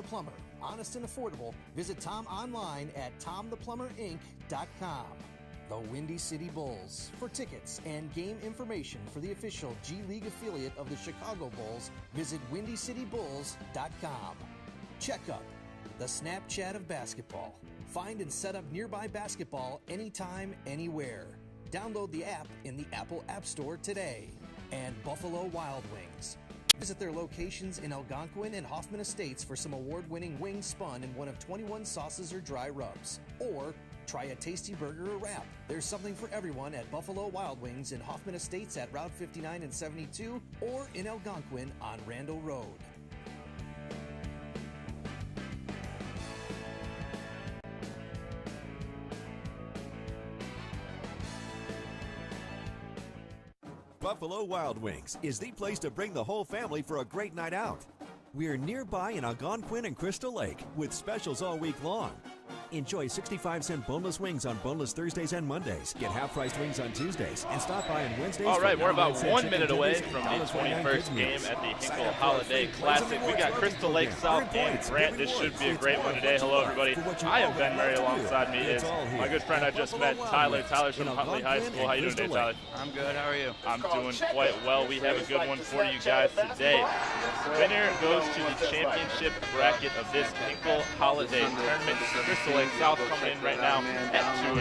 Plumber. Honest and affordable. Visit Tom online at tomtheplumberinc.com. The Windy City Bulls. For tickets and game information for the official G League affiliate of the Chicago Bulls, visit windycitybulls.com. Checkup. The Snapchat of basketball. Find and set up nearby basketball anytime, anywhere. Download the app in the Apple App Store today. And Buffalo Wild Wings. Visit their locations in Algonquin and Hoffman Estates for some award-winning wings spun in one of 21 sauces or dry rubs. Or try a tasty burger or wrap. There's something for everyone at Buffalo Wild Wings in Hoffman Estates at Route 59 and 72 or in Algonquin on Randall Road. Buffalo Wild Wings is the place to bring the whole family for a great night out. We're nearby in Algonquin and Crystal Lake with specials all week long. Enjoy 65-cent boneless wings on boneless Thursdays and Mondays. Get half-priced wings on Tuesdays and stop by on Wednesdays. All right, we're about 1 minute away from the 21st game at the Hinkle Holiday Classic. We got Crystal Lake South and Grant. This should be a great one today. Hello, everybody. I am Ben Murray. Alongside me is my good friend I just met, Tyler. Tyler's from Huntley High School. How you doing today, Tyler? I'm good. How are you? I'm doing quite well. We have a good one for you guys today. Winner goes to the championship bracket of this Hinkle Holiday Tournament. Crystal Lake South coming in right now at 2-0.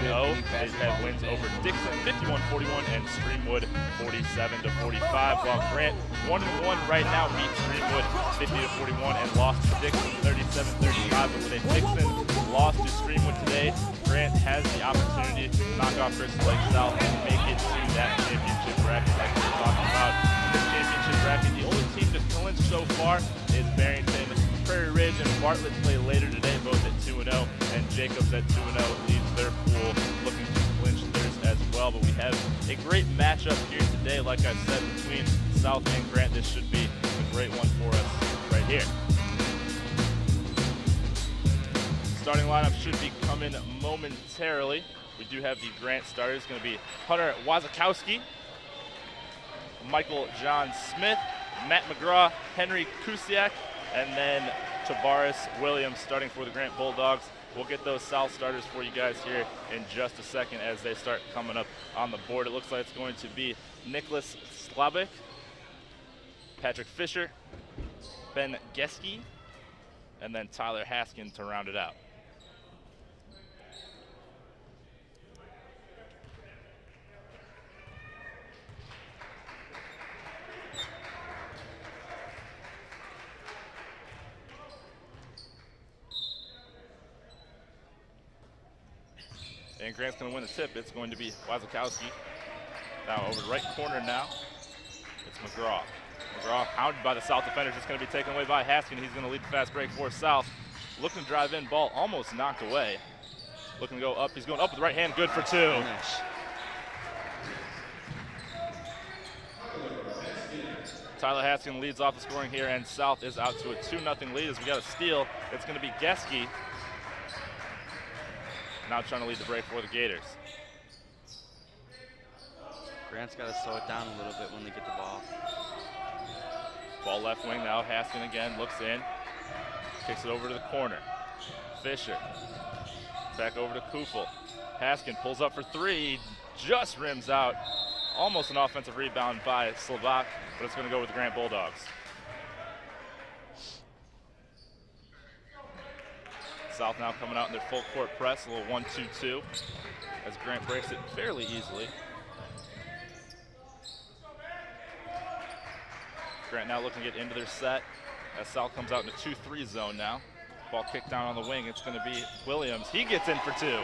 They have wins over Dixon 51-41 and Streamwood 47-45. While Grant 1-1 right now beats Streamwood 50-41 and lost to Dixon 37-35. But with a Dixon loss to Streamwood today, Grant has the opportunity to knock off Crystal Lake South and make it to that championship bracket like we were talking about. In this championship bracket, the only team to clinch so far is Barrington. Prairie Ridge and Bartlett play later today, both at 2-0, and Jacobs at 2-0 leads their pool, looking to clinch theirs as well. But we have a great matchup here today, like I said, between South and Grant. This should be a great one for us right here. Starting lineup should be coming momentarily. We do have the Grant starters. Going to be Hunter Wazakowski, Michael John Smith, Matt McGraw, Henry Kusiak, and then Tavares Williams starting for the Grant Bulldogs. We'll get those South starters for you guys here in just a second as they start coming up on the board. It looks like it's going to be Nicholas Slabik, Patrick Fisher, Ben Geske, and then Tyler Haskin to round it out. And Grant's going to win the tip. It's going to be Wazakowski. Now over the right corner now, it's McGraw. McGraw hounded by the South defenders. It's going to be taken away by Haskin. He's going to lead the fast break for South. Looking to drive in, ball almost knocked away. Looking to go up. He's going up with the right hand. Good for two. Tyler Haskin leads off the scoring here, and South is out to a 2-0 lead as we got a steal. It's going to be Geske. Now trying to lead the break for the Gators. Grant's got to slow it down a little bit when they get the ball. Ball left wing now. Haskin again looks in. Kicks it over to the corner. Fisher. Back over to Kufel. Haskin pulls up for three. Just rims out. Almost an offensive rebound by Slovak, but it's going to go with the Grant Bulldogs. South now coming out in their full court press, a little 1-2-2 as Grant breaks it fairly easily. Grant now looking to get into their set as South comes out in the 2-3 zone now. Ball kicked down on the wing. It's going to be Williams. He gets in for two.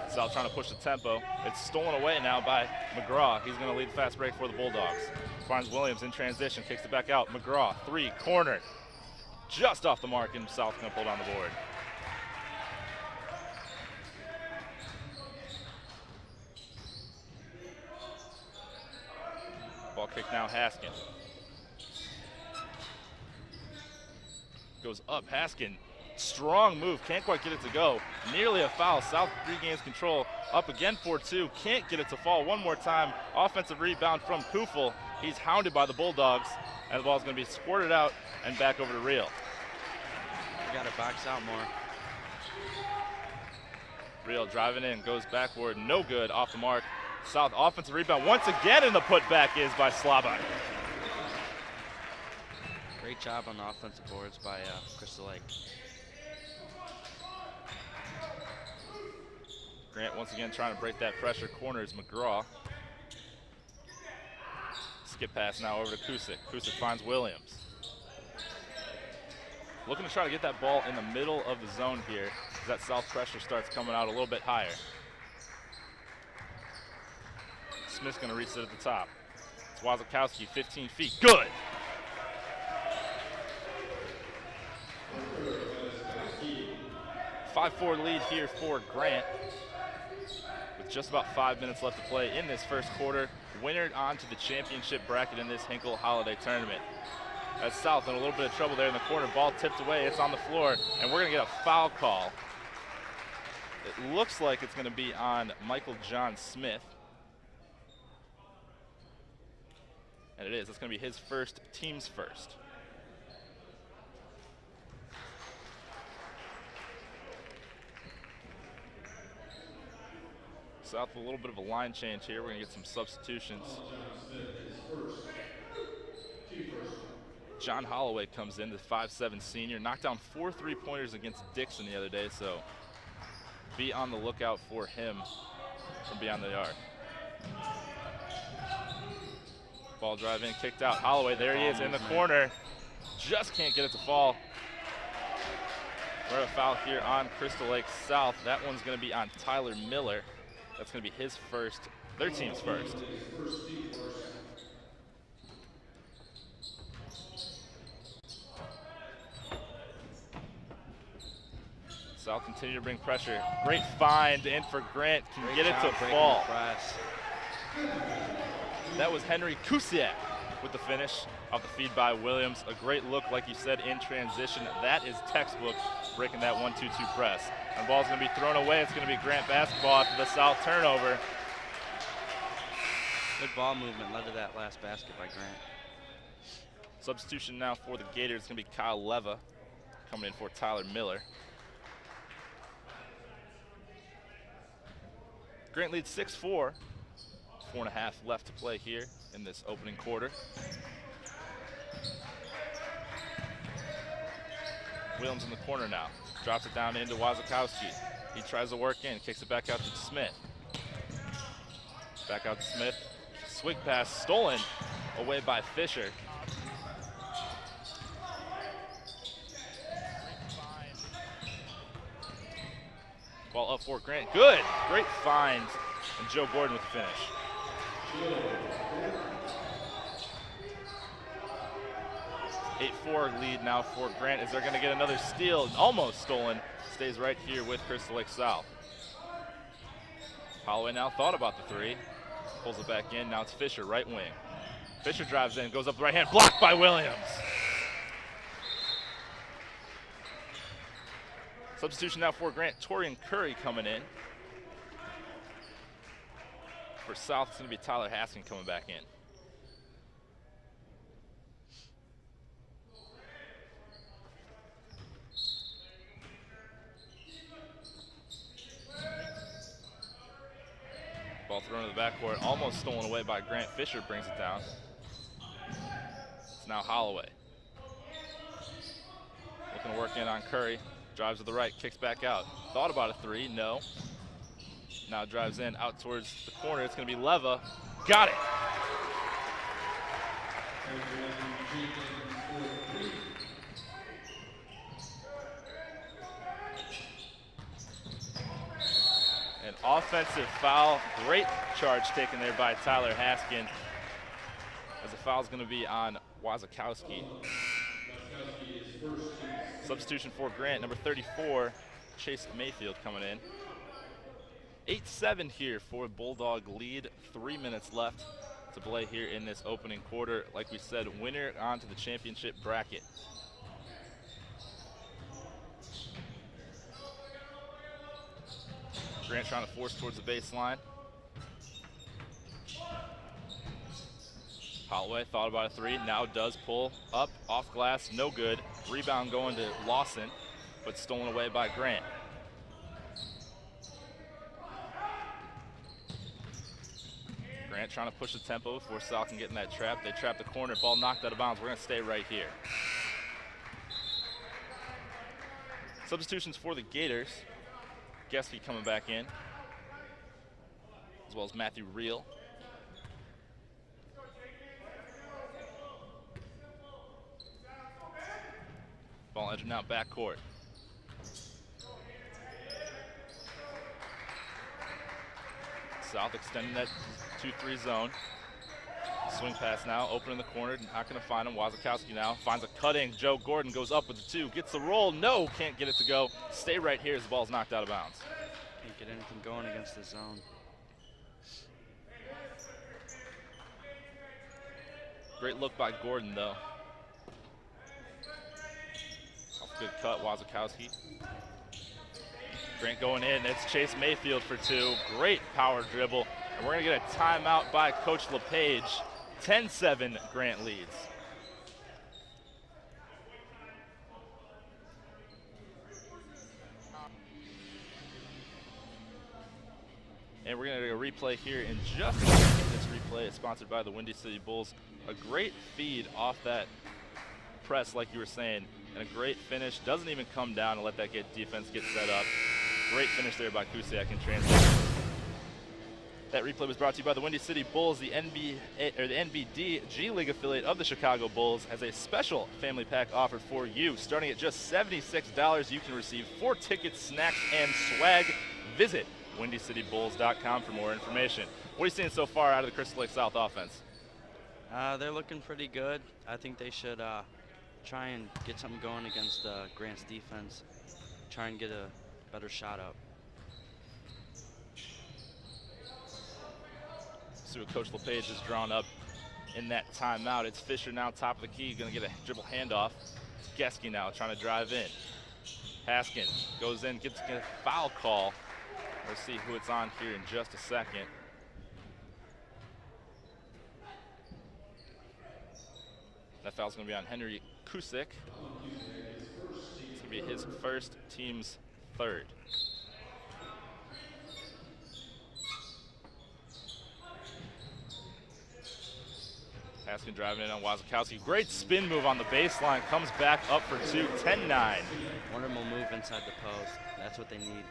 South trying to push the tempo. It's stolen away now by McGraw. He's going to lead the fast break for the Bulldogs. Finds Williams in transition, kicks it back out. McGraw, three, corner. Just off the mark, and South going to pull down the board. Ball kick now, Haskin. Goes up, Haskin. Strong move, can't quite get it to go. Nearly a foul. South regains control. Up again for two, can't get it to fall. One more time. Offensive rebound from Kufel. He's hounded by the Bulldogs. And the ball's going to be squirted out and back over to Real. You got to box out more. Real driving in, goes backward, no good, off the mark. South offensive rebound once again, and the putback is by Slava. Great job on the offensive boards by Crystal Lake. Grant once again trying to break that pressure. Corner is McGraw. Skip pass now over to Classoc. Classoc finds Williams. Looking to try to get that ball in the middle of the zone here as that South pressure starts coming out a little bit higher. Smith's going to reset at the top. It's Wazakowski, 15 feet. Good! A 5-4 lead here for Grant. With just about 5 minutes left to play in this first quarter. Winner on to the championship bracket in this Hinkle Holiday Tournament. That's South in a little bit of trouble there in the corner. Ball tipped away, it's on the floor, and we're going to get a foul call. It looks like it's going to be on Michael John Smith. And it is. It's going to be his first, team's first. South with a little bit of a line change here. We're going to get some substitutions. John Holloway comes in, the 5'7" senior. Knocked down 4 3-pointers against Dixon the other day, so be on the lookout for him from beyond the arc. Ball drive in, kicked out. Holloway, there he is in the corner. Just can't get it to fall. We're at a foul here on Crystal Lake South. That one's going to be on Tyler Miller. That's going to be his first, their team's first. South continue to bring pressure. Great find in for Grant. Can get it to fall. That was Henry Kusiak with the finish off the feed by Williams. A great look, like you said, in transition. That is textbook breaking that 1-2-2 press. And the ball's going to be thrown away. It's going to be Grant basketball after the South turnover. Good ball movement led to that last basket by Grant. Substitution now for the Gators. It's going to be Kyle Leva coming in for Tyler Miller. Grant leads 6-4. 4.5 left to play here in this opening quarter. Williams in the corner now. Drops it down into Wazakowski. He tries to work in, kicks it back out to Smith. Back out to Smith. Swig pass stolen away by Fisher. Ball up for Grant. Good. Great find. And Joe Gordon with the finish. 8-4 lead now for Grant. Is they're going to get another steal? Almost stolen. Stays right here with Crystal Lake South. Holloway now thought about the three. Pulls it back in. Now it's Fisher, right wing. Fisher drives in, goes up the right hand. Blocked by Williams. Substitution now for Grant. Torian Curry coming in. For South, it's going to be Tyler Haskin coming back in. Ball thrown to the backcourt, almost stolen away by Grant. Fisher brings it down. It's now Holloway. Looking to work in on Curry. Drives to the right, kicks back out. Thought about a three, no. Now drives in, out towards the corner. It's going to be Leva. Got it. An offensive foul. Great charge taken there by Tyler Haskin. As the foul's going to be on Wazakowski. Substitution for Grant, number 34, Chase Mayfield coming in. 8-7 here for Bulldog lead. 3 minutes left to play here in this opening quarter. Like we said, winner on to the championship bracket. Grant trying to force towards the baseline. Holloway thought about a three, now does pull up, off glass, no good. Rebound going to Lawson, but stolen away by Grant. Grant trying to push the tempo before South can get in that trap. They trap the corner, ball knocked out of bounds. We're going to stay right here. Substitutions for the Gators. Geske coming back in, as well as Matthew Reel. Ball edging out backcourt. South extending that 2-3 zone. Swing pass now, open in the corner, not gonna find him. Wazakowski now finds a cutting. Joe Gordon goes up with the two, gets the roll, no, can't get it to go. Stay right here as the ball's knocked out of bounds. Can't get anything going against the zone. Great look by Gordon though. Good cut, Wazakowski. Grant going in, it's Chase Mayfield for two. Great power dribble, and we're gonna get a timeout by Coach LePage. 10-7, Grant leads. And we're gonna do a replay here in just a second. This replay is sponsored by the Windy City Bulls. A great feed off that press, like you were saying, and a great finish. Doesn't even come down and let that defense get set up. Great finish there by Kusiak in transition. That replay was brought to you by the Windy City Bulls. The NBD G League affiliate of the Chicago Bulls has a special family pack offered for you. Starting at just $76, you can receive 4 tickets, snacks, and swag. Visit WindyCityBulls.com for more information. What are you seeing so far out of the Crystal Lake South offense? They're looking pretty good. I think they should try and get something going against Grant's defense. Try and get a better shot up. See what Coach LePage has drawn up in that timeout. It's Fisher now top of the key, gonna get a dribble handoff. It's Geske now trying to drive in. Haskins goes in, gets a foul call. We'll see who it's on here in just a second. That foul's gonna be on Henry Kusiak. It's gonna be his first, team's third. Haskin driving in on Wazakowski. Great spin move on the baseline. Comes back up for two. 10-9. Wonderful move inside the post. That's what they need.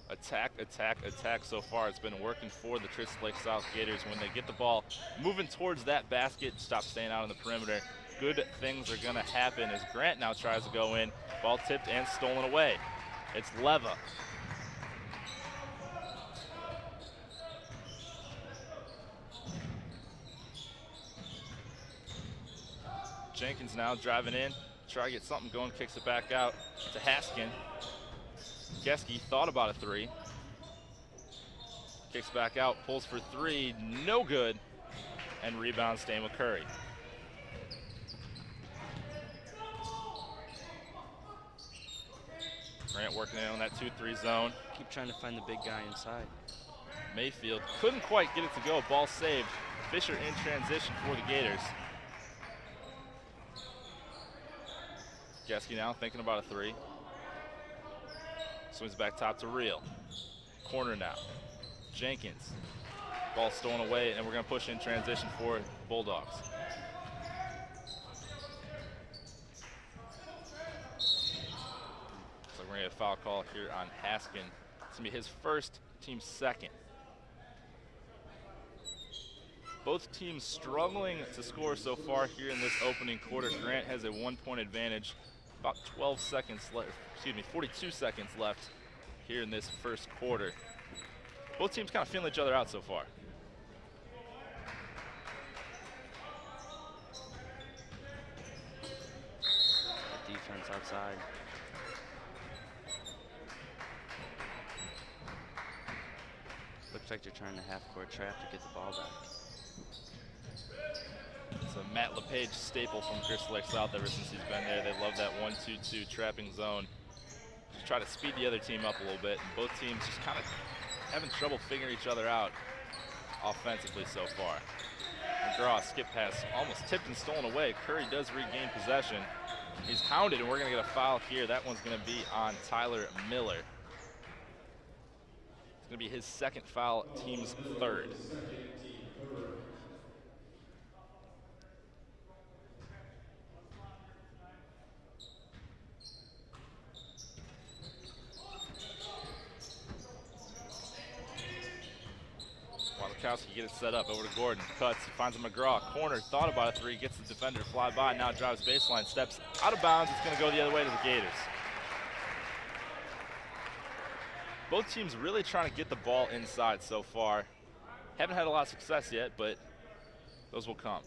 Attack, attack, attack so far. It's been working for the Crystal Lake South Gators. When they get the ball moving towards that basket, stop staying out on the perimeter. Good things are going to happen as Grant now tries to go in. Ball tipped and stolen away. It's Leva. Jenkins now driving in, try to get something going, kicks it back out to Haskin. Geske thought about a three. Kicks back out, pulls for three, no good, and rebound staying with Curry. Grant working in on that 2-3 zone. Keep trying to find the big guy inside. Mayfield couldn't quite get it to go, ball saved. Fisher in transition for the Gators. Geske now thinking about a three. Swings back top to Reel. Corner now. Jenkins. Ball stolen away, and we're going to push in transition for Bulldogs. So we're going to get a foul call here on Haskin. It's going to be his first, team's second. Both teams struggling to score so far here in this opening quarter. Grant has a 1-point advantage. About 12 seconds left, 42 seconds left here in this first quarter. Both teams kind of feeling each other out so far. The defense outside. Looks like they're trying to half-court trap to get the ball back. It's a Matt LePage staple from Crystal Lake South ever since he's been there. They love that 1-2-2 trapping zone. Just try to speed the other team up a little bit. And both teams just kind of having trouble figuring each other out offensively so far. McGraw skip pass almost tipped and stolen away. Curry does regain possession. He's hounded, and we're going to get a foul here. That one's going to be on Tyler Miller. It's going to be his second foul, team's third. Wazakowski gets it set up over to Gordon. Cuts, finds a McGraw. Corner, thought about a three, gets the defender to fly by, now drives baseline, steps out of bounds. It's going to go the other way to the Gators. Both teams really trying to get the ball inside so far. Haven't had a lot of success yet, but those will come.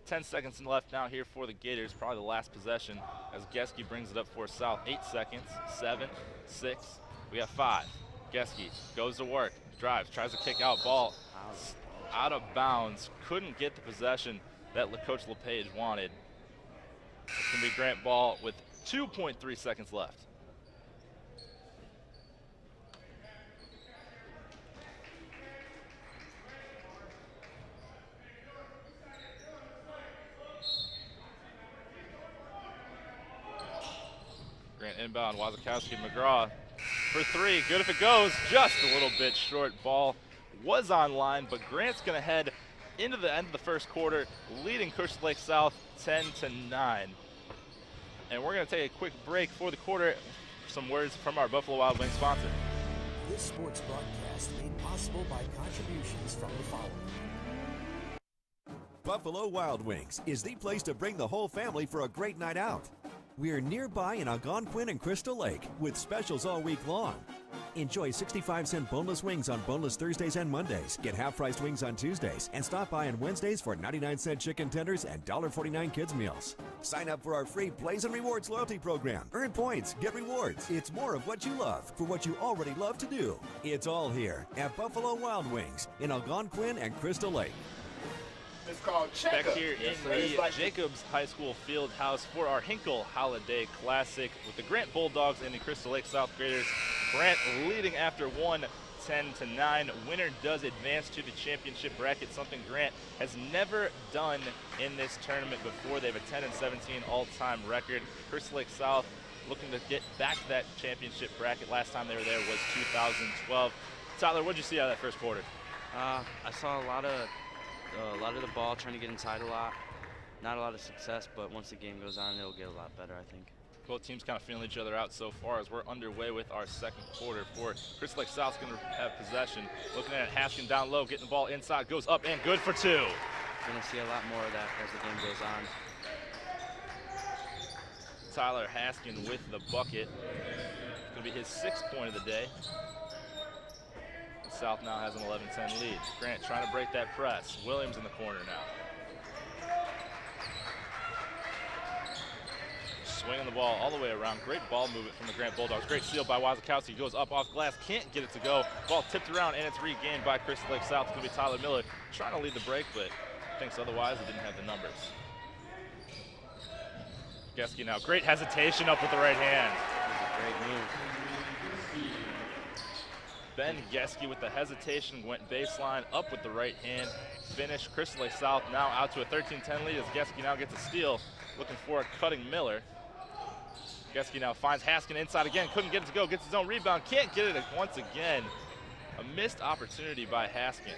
10 seconds left now here for the Gators, probably the last possession as Geske brings it up for South. 8 seconds, 7, 6, we have 5. Geske goes to work, drives, tries to kick out, ball out of bounds. Couldn't get the possession that Coach LePage wanted. It's going to be Grant ball with 2.3 seconds left. Grant inbound, Wazakowski, McGraw for three, good if it goes, just a little bit short. Ball was online, but Grant's gonna head into the end of the first quarter, leading Crystal Lake South 10-9. And we're gonna take a quick break for the quarter. Some words from our Buffalo Wild Wings sponsor. This sports broadcast made possible by contributions from the following. Buffalo Wild Wings is the place to bring the whole family for a great night out. We're nearby in Algonquin and Crystal Lake with specials all week long. Enjoy 65-cent boneless wings on boneless Thursdays and Mondays. Get half-priced wings on Tuesdays. And stop by on Wednesdays for 99-cent chicken tenders and $1.49 kids meals. Sign up for our free Plays and Rewards loyalty program. Earn points, get rewards. It's more of what you love for what you already love to do. It's all here at Buffalo Wild Wings in Algonquin and Crystal Lake. It's called Back here in the Jacobs High School field house for our Hinkle Holiday Classic with the Grant Bulldogs and the Crystal Lake South Graders. Grant leading after one, 10-9. Winner does advance to the championship bracket, something Grant has never done in this tournament before. They have a 10-17 all-time record. Crystal Lake South looking to get back to that championship bracket. Last time they were there was 2012. Tyler, what did you see out of that first quarter? I saw a lot of the ball, trying to get inside a lot. Not a lot of success, but once the game goes on, it'll get a lot better, I think. Both teams kind of feeling each other out so far as we're underway with our second quarter. For Crystal Lake South's going to have possession. Looking at it, Haskin down low, getting the ball inside, goes up and good for two. Going to see a lot more of that as the game goes on. Tyler Haskin with the bucket. It's going to be his 6th point of the day. South now has an 11-10 lead. Grant trying to break that press. Williams in the corner now. Swinging the ball all the way around. Great ball movement from the Grant Bulldogs. Great steal by Wazakowski. Goes up off glass. Can't get it to go. Ball tipped around and it's regained by Crystal Lake South. It's going to be Tyler Miller trying to lead the break, but thinks otherwise. He didn't have the numbers. Geske now. Great hesitation up with the right hand. Great move. Ben Geske with the hesitation went baseline up with the right hand. Finish. Crystal Lake South now out to a 13-10 lead as Geske now gets a steal. Looking for a cutting Miller. Geske now finds Haskin inside again. Couldn't get it to go. Gets his own rebound. Can't get it once again. A missed opportunity by Haskin.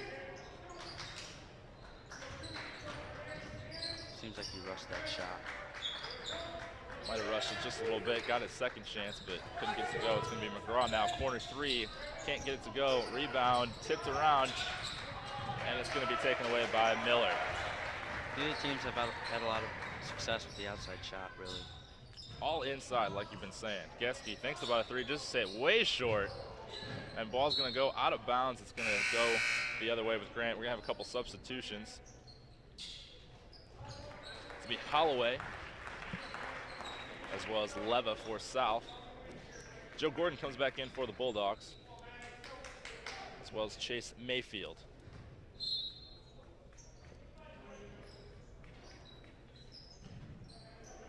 Seems like he rushed that shot. Might have rushed it just a little bit. Got his second chance, but couldn't get it to go. It's going to be McGraw now. Corner three. Can't get it to go. Rebound. Tipped around. And it's going to be taken away by Miller. Neither teams have had a lot of success with the outside shot, really. All inside, like you've been saying. Geske thinks about a three, just to say it way short. And ball's going to go out of bounds. It's going to go the other way with Grant. We're going to have a couple substitutions. It's going to be Holloway, as well as Leva for South. Joe Gordon comes back in for the Bulldogs, as well as Chase Mayfield.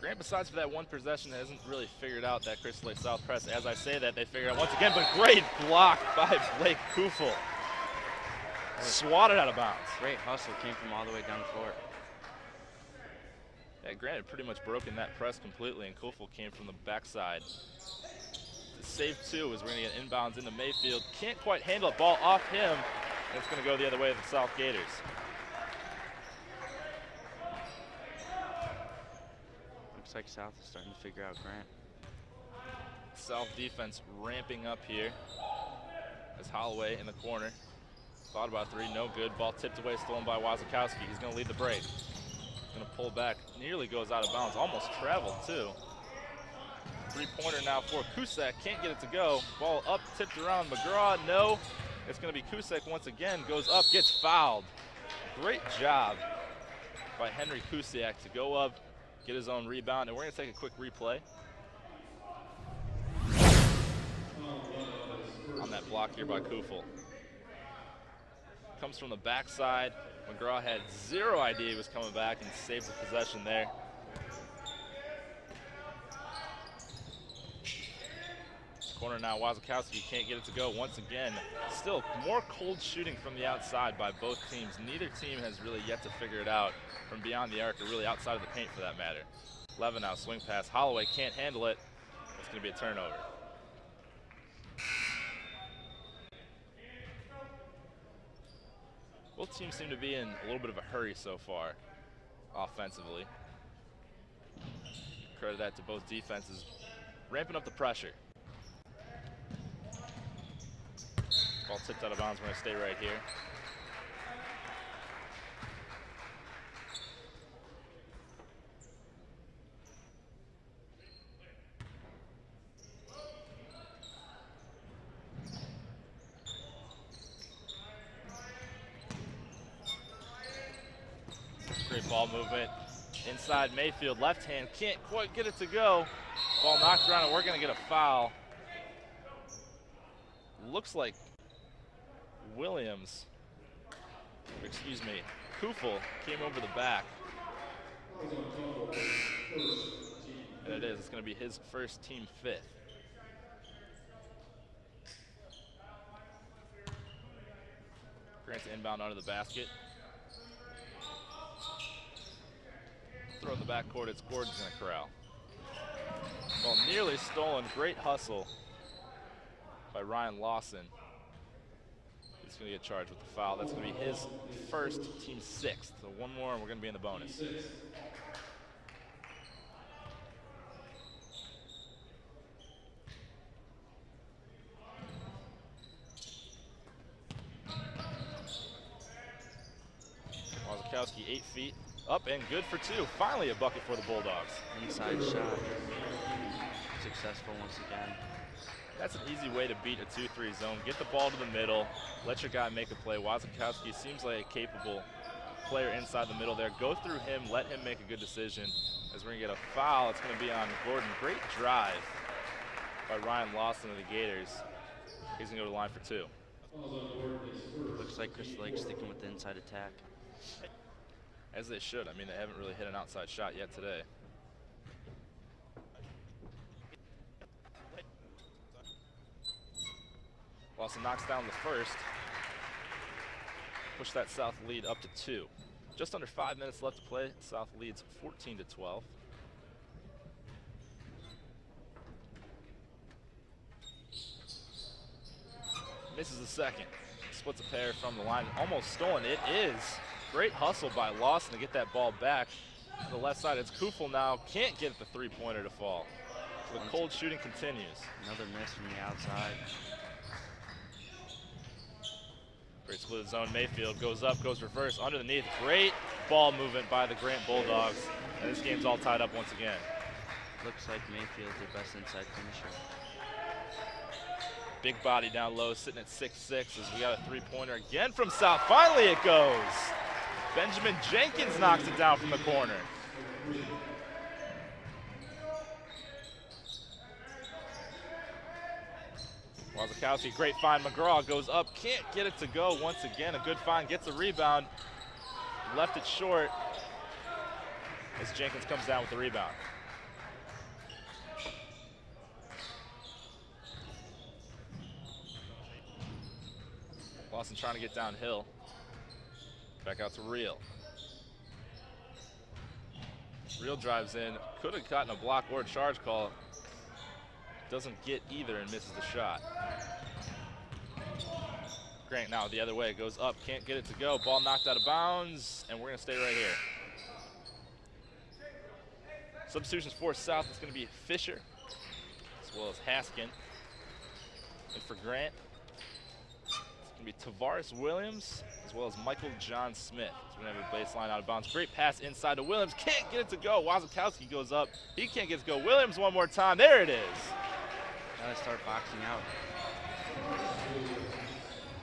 Grant, besides for that one possession, hasn't really figured out that Crystal Lake South press. As I say that, they figured out once again, but great block by Blake Kufel. swatted out of bounds. Great hustle, came from all the way down the floor. Yeah, Grant pretty much broken that press completely, and Kofel came from the backside. The save two is we're going to get inbounds into Mayfield. Can't quite handle it. Ball off him, and it's going to go the other way to the South Gators. Looks like South is starting to figure out Grant. South defense ramping up here as Holloway in the corner. Thought about three, no good. Ball tipped away, stolen by Wazakowski. He's going to lead the break. Going to pull back, nearly goes out of bounds, almost traveled too. Three-pointer now for Classoc, can't get it to go. Ball up, tipped around, McGraw, no. It's going to be Classoc once again, goes up, gets fouled. Great job by Henry Classoc to go up, get his own rebound, and we're going to take a quick replay. On that block here by Kofel. Comes from the backside. McGraw had zero idea he was coming back and saves the possession there. Corner now, Wazakowski can't get it to go once again. Still more cold shooting from the outside by both teams. Neither team has really yet to figure it out from beyond the arc or really outside of the paint for that matter. Levin now, swing pass. Holloway can't handle it. It's going to be a turnover. Both teams seem to be in a little bit of a hurry so far, offensively. Credit that to both defenses, ramping up the pressure. Ball tipped out of bounds, we're gonna stay right here. Great ball movement. Inside Mayfield, left hand, can't quite get it to go. Ball knocked around and we're gonna get a foul. Looks like Williams, excuse me, Kofel came over the back. And it is, it's gonna be his first, team fifth. Grant's inbound onto the basket. Throw in the backcourt, it's Gordon's in the corral. Well, nearly stolen, great hustle by Ryan Lawson. He's gonna get charged with the foul. That's gonna be his first, team sixth. So one more and we're gonna be in the bonus. Wazakowski, 8 feet. Up and good for two. Finally a bucket for the Bulldogs. Inside shot. Successful once again. That's an easy way to beat a 2-3 zone. Get the ball to the middle. Let your guy make a play. Wazakowski seems like a capable player inside the middle there. Go through him. Let him make a good decision. As we're going to get a foul, it's going to be on Gordon. Great drive by Ryan Lawson of the Gators. He's going to go to the line for two. Looks like Crystal Lake sticking with the inside attack. As they should. I mean, they haven't really hit an outside shot yet today. Lawson knocks down the first. Push that South lead up to 2. Just under 5 minutes left to play. South leads 14-12. Misses the second. Splits a pair from the line. Almost stolen. It is. Great hustle by Lawson to get that ball back. To the left side, it's Kofel now. Can't get the three-pointer to fall. So the cold shooting continues. Another miss from the outside. Great split zone. Mayfield goes up, goes reverse, underneath. Great ball movement by the Grant Bulldogs. And this game's all tied up once again. Looks like Mayfield's the best inside finisher. Big body down low, sitting at 6'6", as we got a three-pointer again from South. Finally it goes. Benjamin Jenkins knocks it down from the corner. Wazakowski, great find. McGraw goes up, can't get it to go once again. A good find, gets a rebound. Left it short as Jenkins comes down with the rebound. Lawson trying to get downhill. Back out to Real. Real drives in. Could have gotten a block or a charge call. Doesn't get either and misses the shot. Grant now the other way. Goes up. Can't get it to go. Ball knocked out of bounds. And we're going to stay right here. Substitutions for South. It's going to be Fisher as well as Haskin. And for Grant, it's going to be Tavares Williams as well as Michael John Smith. So we're going to have a baseline out of bounds. Great pass inside to Williams. Can't get it to go. Wazakowski goes up. He can't get it to go. Williams one more time. There it is. Gotta start boxing out.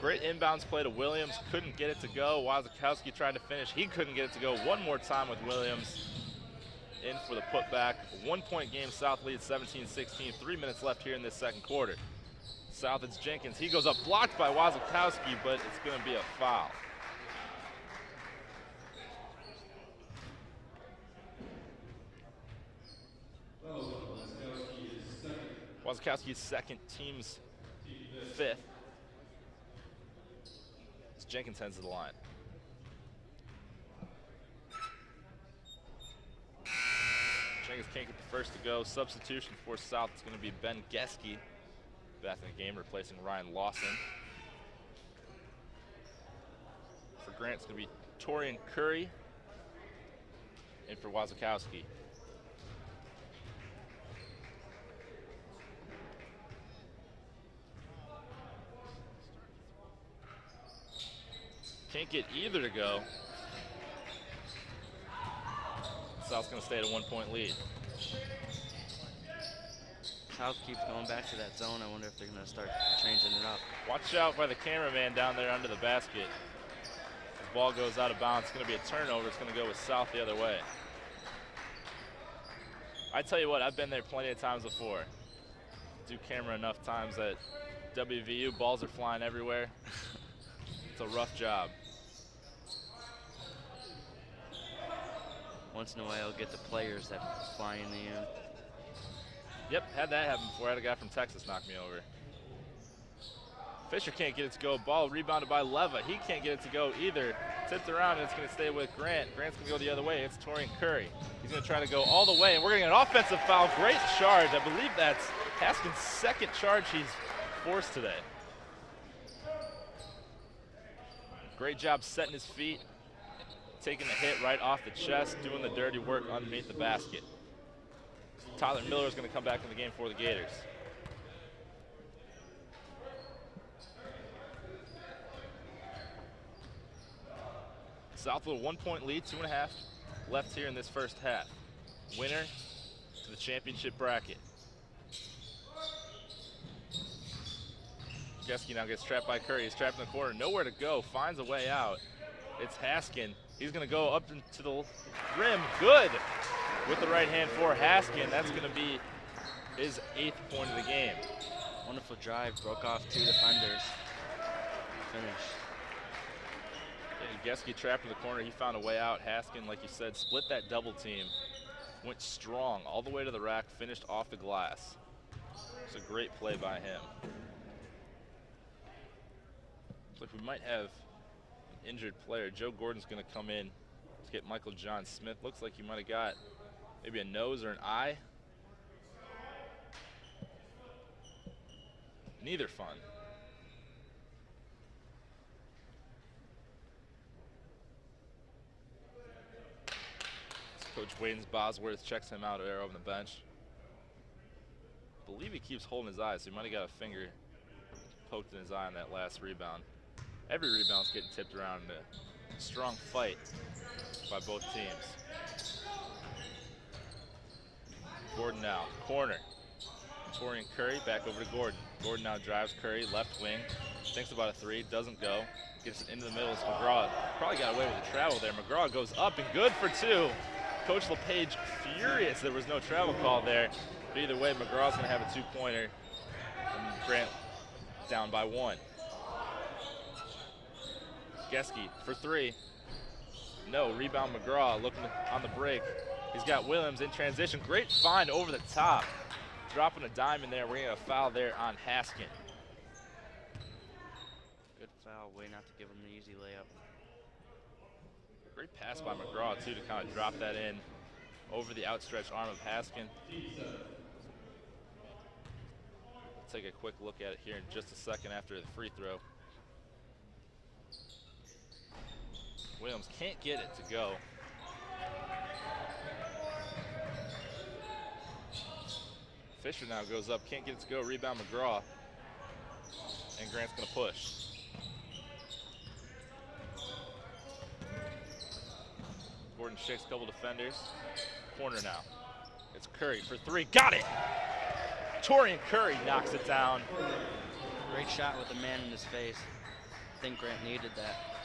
Great inbounds play to Williams. Couldn't get it to go. Wazakowski tried to finish. He couldn't get it to go. One more time with Williams. In for the putback. 1 point game. South leads 17-16. 3 minutes left here in this second quarter. South, it's Jenkins. He goes up, blocked by Wazakowski, but it's going to be a foul. Wazakowski's second, team's fifth. As Jenkins heads to the line. Jenkins can't get the first to go. Substitution for South is going to be Ben Geske back in the game, replacing Ryan Lawson. For Grant, it's going to be Torian Curry. And for Wazakowski. Can't get either to go. South's going to stay at a 1 point lead. South keeps going back to that zone. I wonder if they're going to start changing it up. Watch out by the cameraman down there under the basket. The ball goes out of bounds. It's going to be a turnover. It's going to go with South the other way. I tell you what, I've been there plenty of times before. Do camera enough times at WVU, balls are flying everywhere. It's a rough job. Once in a while, you'll get the players that fly in the end. Yep, had that happen before. I had a guy from Texas knock me over. Fisher can't get it to go. Ball rebounded by Leva. He can't get it to go either. Tipped around, and it's going to stay with Grant. Grant's going to go the other way. It's Torian Curry. He's going to try to go all the way, and we're going to get an offensive foul. Great charge. I believe that's Haskins' second charge he's forced today. Great job setting his feet, taking the hit right off the chest, doing the dirty work underneath the basket. Tyler Miller is going to come back in the game for the Gators. South with a 1 point lead, 2.5 left here in this first half. Winner to the championship bracket. Geske now gets trapped by Curry. He's trapped in the corner, nowhere to go, finds a way out. It's Haskin. He's going to go up into the rim. Good with the right hand for Haskin. That's going to be his 8th point of the game. Wonderful drive, broke off 2 defenders. Finish. Yeah, Geske trapped in the corner. He found a way out. Haskin, like you said, split that double team. Went strong all the way to the rack, finished off the glass. It's a great play by him. Looks like we might have an injured player. Joe Gordon's going to come in to get Michael John Smith. Looks like he might have got maybe a nose or an eye. Neither fun. Coach Wayne Bosworth checks him out there on the bench. I believe he keeps holding his eye, so he might have got a finger poked in his eye on that last rebound. Every rebound's getting tipped around in a strong fight by both teams. Gordon now, corner. Torian Curry back over to Gordon. Gordon now drives Curry, left wing. Thinks about a 3, doesn't go. Gets it into the middle. It's McGraw. Probably got away with the travel there. McGraw goes up and good for 2. Coach LePage furious there was no travel call there. But either way, McGraw's going to have a 2-pointer. And Grant down by 1. Geske for 3. No, rebound McGraw looking on the break. He's got Williams in transition. Great find over the top. Dropping a dime in there. We're going to get a foul there on Haskin. Good foul, way not to give him an easy layup. Great pass by McGraw, too, to kind of drop that in over the outstretched arm of Haskin. Let's take a quick look at it here in just a second after the free throw. Williams can't get it to go. Fisher now goes up, can't get it to go. Rebound McGraw. And Grant's going to push. Gordon shakes a couple defenders. Corner now. It's Curry for three. Got it! Torian Curry knocks it down. Great shot with the man in his face. I think Grant needed that.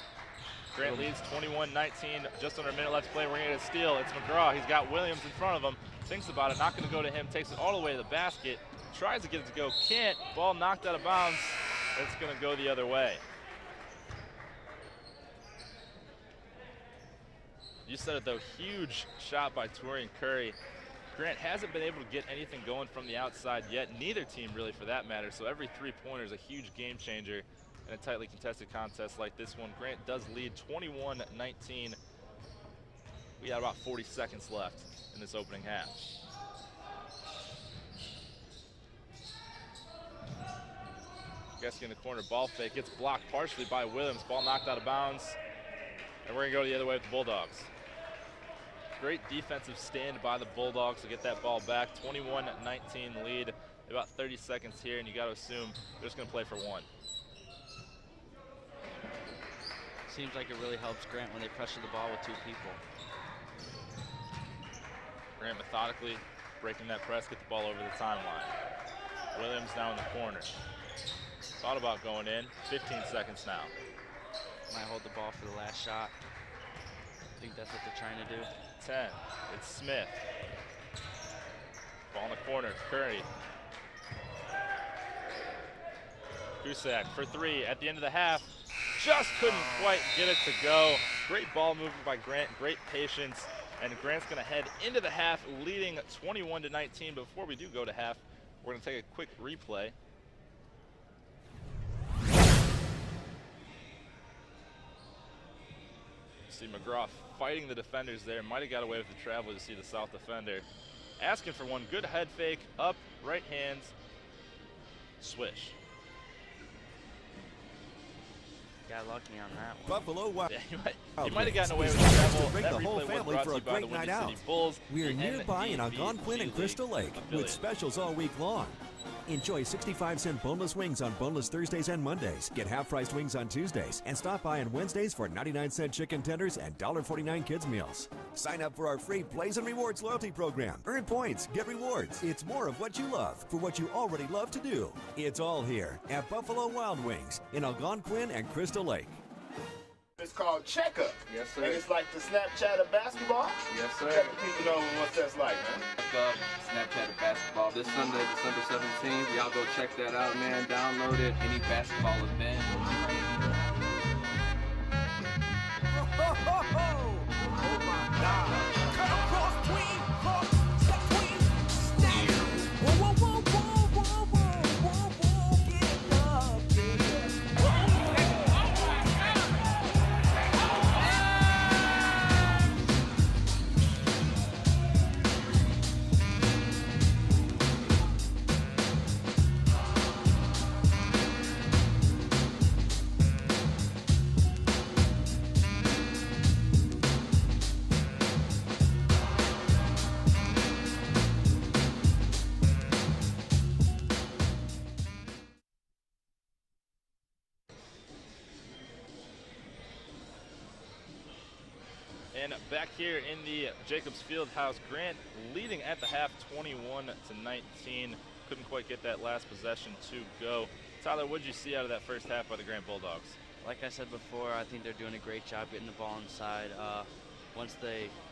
Grant leads 21-19, just under a minute left to play. We're going to get a steal. It's McGraw. He's got Williams in front of him. Thinks about it, not going to go to him. Takes it all the way to the basket. Tries to get it to go, can't. Ball knocked out of bounds. It's going to go the other way. You said it though, huge shot by Torian Curry. Grant hasn't been able to get anything going from the outside yet, neither team really for that matter, so every three-pointer is a huge game changer in a tightly contested contest like this one. Grant does lead 21-19. We got about 40 seconds left in this opening half. Geske in the corner, ball fake, gets blocked partially by Williams, ball knocked out of bounds, and we're gonna go the other way with the Bulldogs. Great defensive stand by the Bulldogs to get that ball back. 21-19 lead, about 30 seconds here, and you gotta assume they're just gonna play for one. Seems like it really helps Grant when they pressure the ball with two people. Grant methodically breaking that press, get the ball over the timeline. Williams now in the corner. Thought about going in, 15 seconds now. Might hold the ball for the last shot. I think that's what they're trying to do. 10, it's Smith. Ball in the corner, it's Curry. Classoc for three at the end of the half. Just couldn't quite get it to go. Great ball movement by Grant, great patience. And Grant's gonna head into the half leading 21-19. But before we do go to half, we're gonna take a quick replay. See McGraw fighting the defenders there. Might have got away with the travel to see the South defender. Asking for one, good head fake, up, right hands, swish. Got lucky on that one. Buffalo Wild Yeah, he might have gotten away with the travel. Bring That the whole replay was family brought for to a you by the great night Windy out. City Bulls, We're the nearby in NDVB Algonquin and Crystal Lake with affiliate. specials all week long. Enjoy 65-cent boneless wings on boneless Thursdays and Mondays. Get half-priced wings on Tuesdays. And stop by on Wednesdays for 99-cent chicken tenders and $1.49 kids meals. Sign up for our free Blaze and Rewards loyalty program. Earn points, get rewards. It's more of what you love for what you already love to do. It's all here at Buffalo Wild Wings in Algonquin and Crystal Lake. It's called Checkup. Yes, sir. And it's like the Snapchat of basketball. Yes, sir. Let the people know what that's like, man. Snapchat of basketball this Sunday, December 17th. Y'all go check that out, man. Download it. Any basketball event. Oh my God. And back here in the Jacobs Fieldhouse, Grant leading at the half 21-19. Couldn't quite get that last possession to go. Tyler, what did you see out of that first half by the Grant Bulldogs? Like I said before, I think they're doing a great job getting the ball inside. Once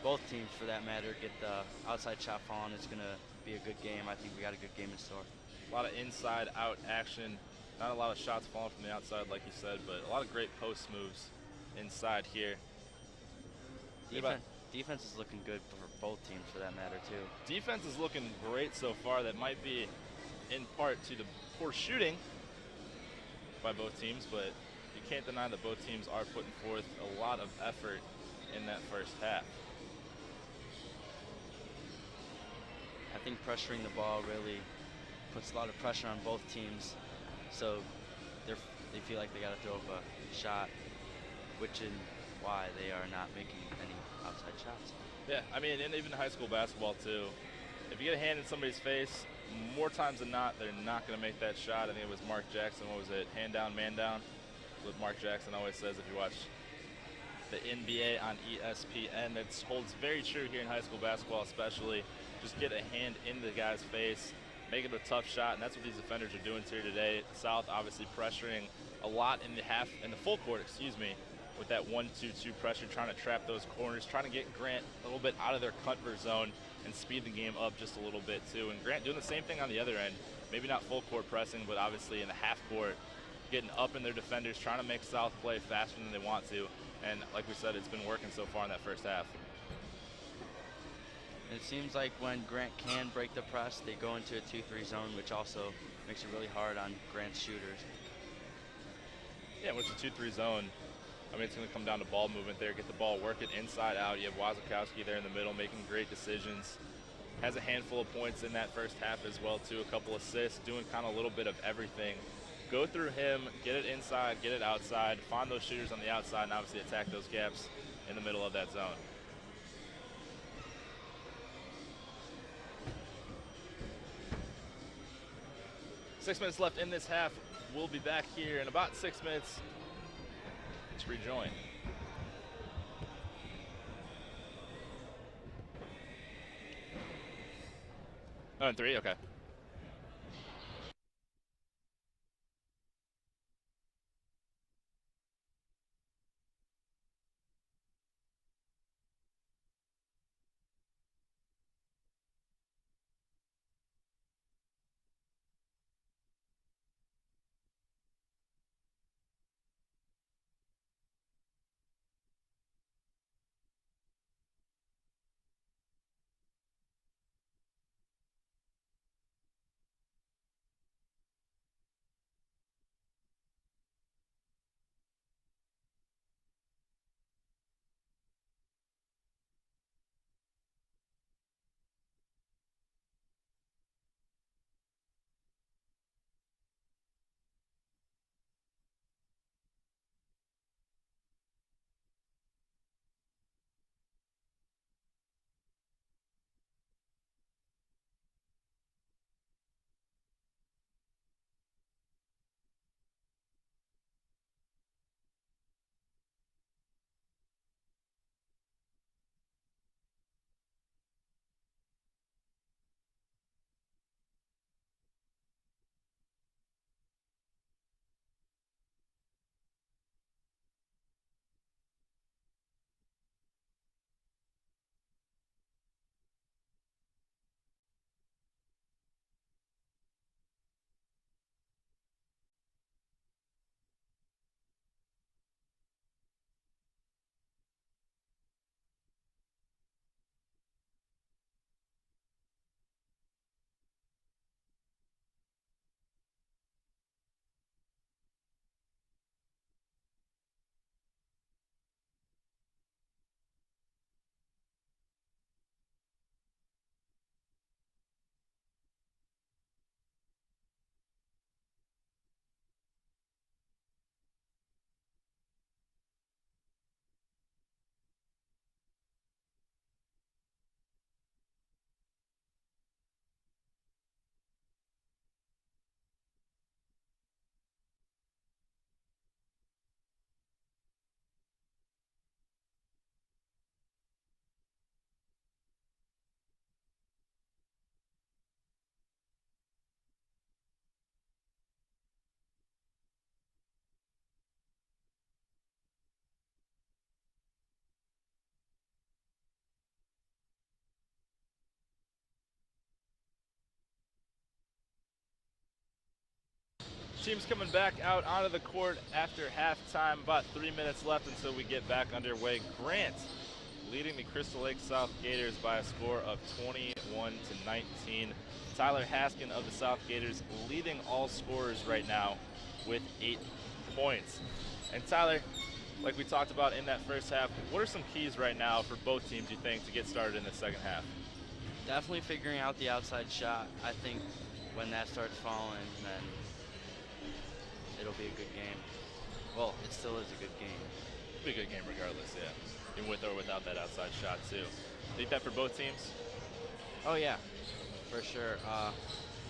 both teams for that matter, get the outside shot falling, it's going to be a good game. I think we got a good game in store. A lot of inside-out action. Not a lot of shots falling from the outside, like you said, but a lot of great post moves inside here. Defense is looking good for both teams for that matter, too. Defense is looking great so far. That might be in part to the poor shooting by both teams, but you can't deny that both teams are putting forth a lot of effort in that first half? I think pressuring the ball really puts a lot of pressure on both teams, so they feel like they got to throw up a shot, which is why they are not making any outside shots. Yeah, I mean, and even high school basketball too. If you get a hand in somebody's face, more times than not, they're not going to make that shot. I think it was Mark Jackson. What was it? Hand down, man down. What Mark Jackson always says if you watch the NBA on ESPN. That holds very true here in high school basketball, especially. Just get a hand in the guy's face, make it a tough shot, and that's what these defenders are doing here today. South obviously pressuring a lot in the full court, with that 1-2-2 pressure, trying to trap those corners, trying to get Grant a little bit out of their comfort zone and speed the game up just a little bit too. And Grant doing the same thing on the other end, maybe not full court pressing, but obviously in the half court, getting up in their defenders, trying to make South play faster than they want to. And like we said, it's been working so far in that first half. It seems like when Grant can break the press, they go into a 2-3 zone, which also makes it really hard on Grant's shooters. Yeah, with the 2-3 zone, I mean, it's going to come down to ball movement there. Get the ball, work it inside out. You have Wazakowski there in the middle making great decisions. Has a handful of points in that first half as well, too. A couple assists, doing kind of a little bit of everything. Go through him, get it inside, get it outside, find those shooters on the outside, and obviously attack those gaps in the middle of that zone. Six minutes left in this half. We'll be back here in about 6 minutes to rejoin. Oh, and 3? Okay. Team's coming back out onto the court after halftime. About 3 minutes left until we get back underway. Grant leading the Crystal Lake South Gators by a score of 21-19. Tyler Haskin of the South Gators leading all scorers right now with 8 points. And Tyler, like we talked about in that first half, what are some keys right now for both teams, you think, to get started in the second half? Definitely figuring out the outside shot. I think when that starts falling, then it'll be a good game. Well, it still is a good game. It'll be a good game regardless, yeah. Even with or without that outside shot, too. Think that for both teams? Oh, yeah, for sure.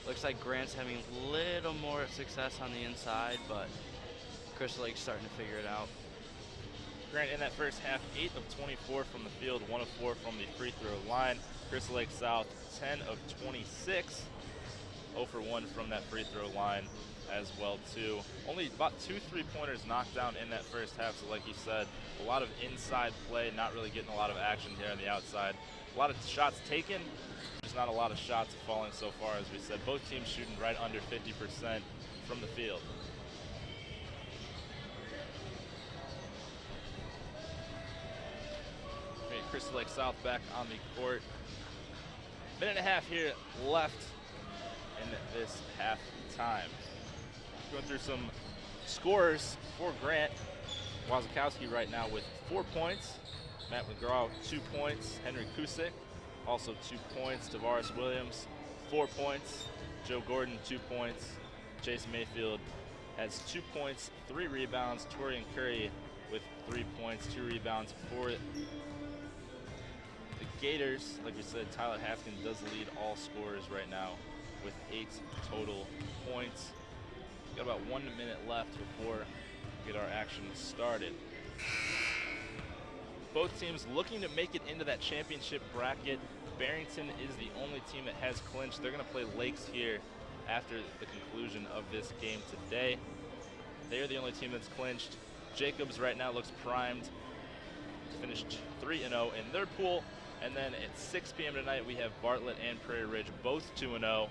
Looks like Grant's having a little more success on the inside, but Crystal Lake's starting to figure it out. Grant in that first half, 8 of 24 from the field, 1 of 4 from the free throw line. Crystal Lake South, 10 of 26, 0 for 1 from that free throw line as well, too. Only about 2 3-pointers knocked down in that first half, so like you said, a lot of inside play, not really getting a lot of action here on the outside. A lot of shots taken, just not a lot of shots falling so far, as we said. Both teams shooting right under 50% from the field. Crystal Lake South back on the court. Minute and a half here left in this half time. Going through some scores for Grant. Wazakowski right now with 4 points. Matt McGraw, 2 points. Henry Kusick, also 2 points. Tavares Williams, 4 points. Joe Gordon, 2 points. Jason Mayfield has 2 points, 3 rebounds. Torian Curry with 3 points, 2 rebounds for the Gators. Like we said, Tyler Haskin does lead all scorers right now with 8 total points. Got about 1 minute left before we get our action started. Both teams looking to make it into that championship bracket. Barrington is the only team that has clinched. They're going to play Lakes here after the conclusion of this game today. They're the only team that's clinched. Jacobs right now looks primed. Finished 3-0 in their pool. And then at 6 p.m. tonight, we have Bartlett and Prairie Ridge, both 2-0,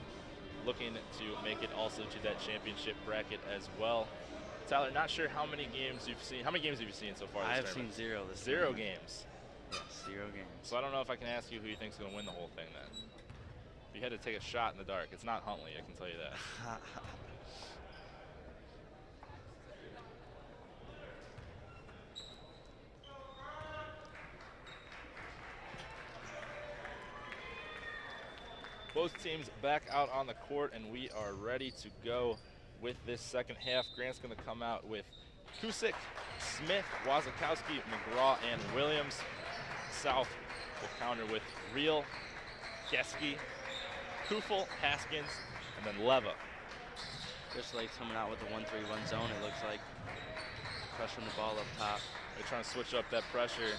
looking to make it also to that championship bracket as well. Tyler, not sure how many games you've seen. How many games have you seen so far this I have tournament? seen 0 this Zero tournament. games. Yes, 0 games. So I don't know if I can ask you who you think is going to win the whole thing then. If you had to take a shot in the dark, it's not Huntley, I can tell you that. Both teams back out on the court, and we are ready to go with this second half. Grant's going to come out with Kusick, Smith, Wazakowski, McGraw, and Williams. South will counter with Reel, Geske, Kufel, Haskins, and then Leva. Crystal Lake's coming out with the 1-3-1 zone, it looks like. Pressuring the ball up top. They're trying to switch up that pressure,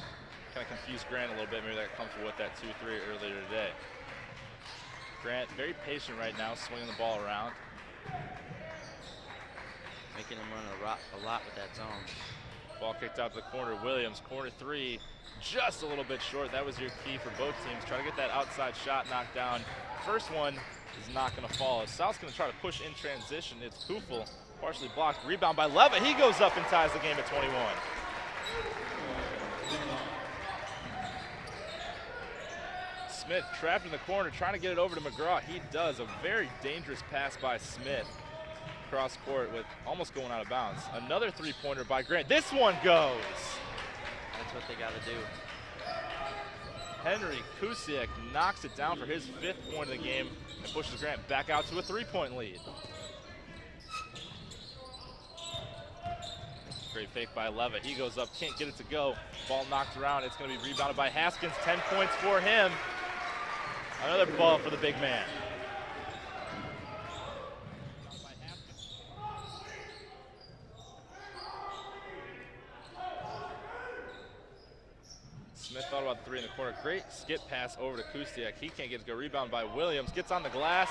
kind of confuse Grant a little bit. Maybe they're comfortable with that 2-3 earlier today. Grant very patient right now, swinging the ball around. Making him run a lot with that zone. Ball kicked out to the corner. Williams, corner 3, just a little bit short. That was your key for both teams. Try to get that outside shot knocked down. First one is not going to fall. South's going to try to push in transition. It's Kufel, partially blocked. Rebound by Leva. He goes up and ties the game at 21. Smith trapped in the corner, trying to get it over to McGraw. He does. A very dangerous pass by Smith. Cross court with almost going out of bounds. Another 3-pointer by Grant. This one goes. That's what they got to do. Henry Kusick knocks it down for his 5th point of the game and pushes Grant back out to a 3-point lead. Great fake by Leva. He goes up, can't get it to go. Ball knocked around. It's going to be rebounded by Haskins. 10 points for him. Another ball for the big man. Smith thought about the 3 in the corner. Great skip pass over to Kusiak. He can't get it to go. Rebound by Williams. Gets on the glass.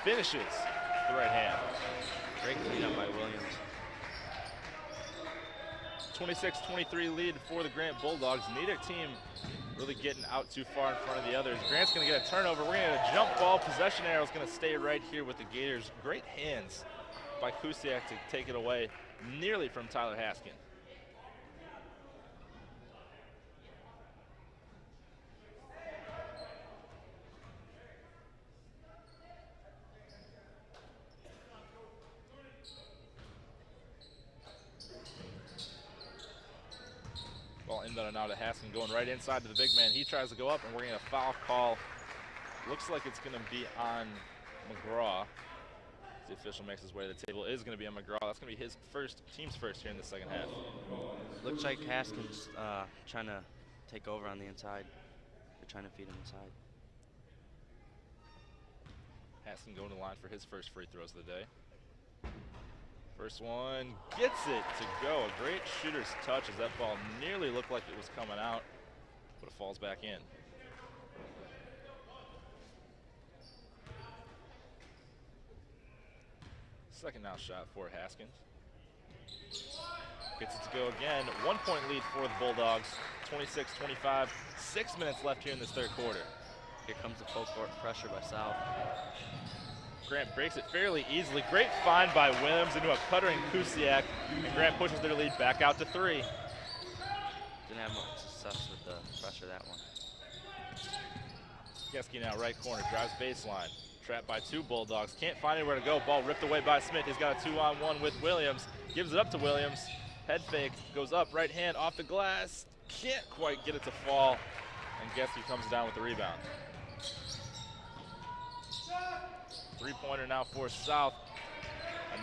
Finishes with the right hand. Great cleanup by Williams. 26-23 lead for the Grant Bulldogs. Neither team really getting out too far in front of the others. Grant's going to get a turnover. We're going to get a jump ball. Possession arrow is going to stay right here with the Gators. Great hands by Kusiak to take it away nearly from Tyler Haskin. inbound now to Haskin, going right inside to the big man. He tries to go up, and we're getting a foul call. Looks like it's going to be on McGraw. The official makes his way to the table. It is going to be on McGraw. That's going to be his team's first here in the second half. Looks like Haskins trying to take over on the inside. They're trying to feed him inside. Haskin going to the line for his first free throws of the day. First one gets it to go. A great shooter's touch as that ball nearly looked like it was coming out, but it falls back in. Second now shot for Haskins. Gets it to go again. 1 point lead for the Bulldogs. 26-25. 6 minutes left here in this third quarter. Here comes the full court pressure by South. Grant breaks it fairly easily. Great find by Williams into a cutter in Kusiak. And Grant pushes their lead back out to 3. Didn't have much success with the pressure that one. Geske now right corner, drives baseline. Trapped by 2 Bulldogs. Can't find anywhere to go. Ball ripped away by Smith. He's got a 2-on-1 with Williams. Gives it up to Williams. Head fake, goes up, right hand off the glass. Can't quite get it to fall. And Geske comes down with the rebound. 3-pointer now for South.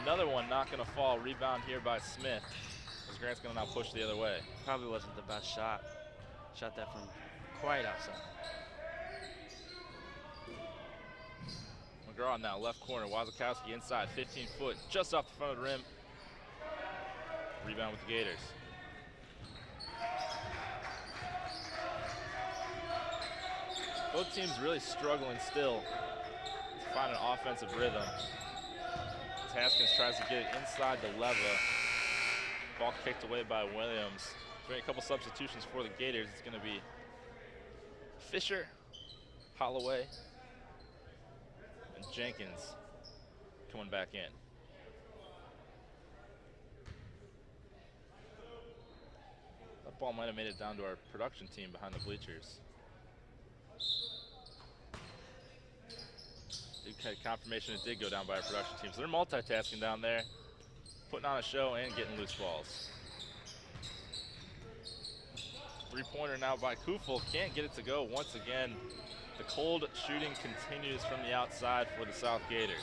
Another one not going to fall. Rebound here by Smith. As Grant's going to now push the other way. Probably wasn't the best shot. Shot that from quite outside. McGraw now left corner. Wazakowski inside, 15 foot, just off the front of the rim. Rebound with the Gators. Both teams really struggling still to find an offensive rhythm. As Haskins tries to get it inside the leva. Ball kicked away by Williams. There's a couple substitutions for the Gators. It's going to be Fisher, Holloway, and Jenkins coming back in. That ball might have made it down to our production team behind the bleachers. Had confirmation it did go down by our production team. So they're multitasking down there, putting on a show and getting loose balls. 3-pointer now by Kufel. Can't get it to go once again. The cold shooting continues from the outside for the South Gators.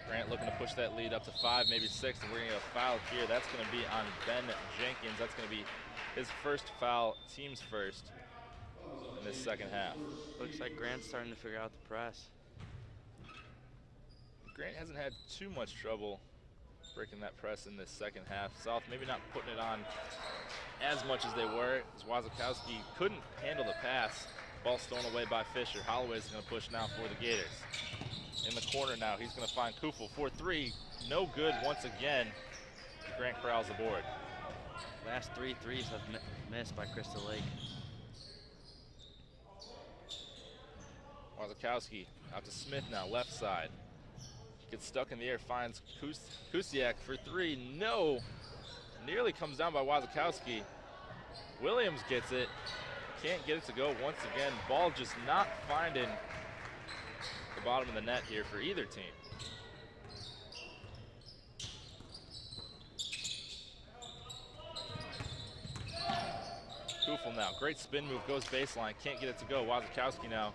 Grant looking to push that lead up to 5, maybe 6, and we're going to get a foul here. That's going to be on Ben Jenkins. That's going to be his first foul, team's first, in this second half. Looks like Grant's starting to figure out the press. Grant hasn't had too much trouble breaking that press in this second half. South maybe not putting it on as much as they were, as Wazakowski couldn't handle the pass. Ball stolen away by Fisher. Holloway's going to push now for the Gators. In the corner now, he's going to find Kufel for 3. No good once again. Grant corrals the board. Last 3 threes have missed by Crystal Lake. Wazakowski out to Smith now, left side. Gets stuck in the air, finds Kusiak for 3. No. Nearly comes down by Wazakowski. Williams gets it. Can't get it to go once again. Ball just not finding the bottom of the net here for either team. Kufel now, great spin move, goes baseline, can't get it to go. Wazakowski now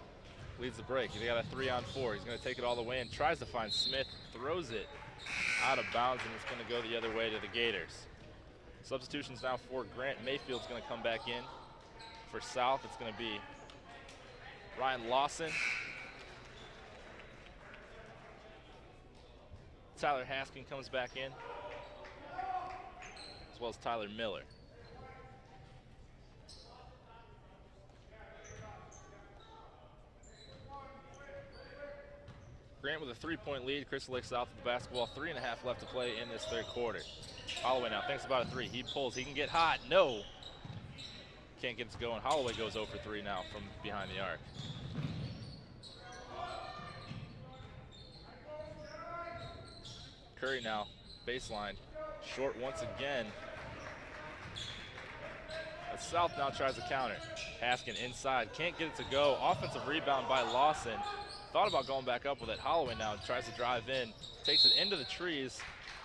leads the break. He got a 3-on-4. He's going to take it all the way and tries to find Smith, throws it out of bounds, and it's going to go the other way to the Gators. Substitutions now for Grant. Mayfield's going to come back in. For South, it's going to be Ryan Lawson. Tyler Haskin comes back in, as well as Tyler Miller. Grant with a 3-point lead. Crystal Lake South with the basketball. 3.5 left to play in this third quarter. Holloway now thinks about a 3. He pulls. He can get hot. No. Can't get it to go, and Holloway goes 0 for 3 now from behind the arc. Curry now, baseline. Short once again. But South now tries to counter. Haskin inside, can't get it to go. Offensive rebound by Lawson. Thought about going back up with it. Holloway now tries to drive in, takes it into the trees,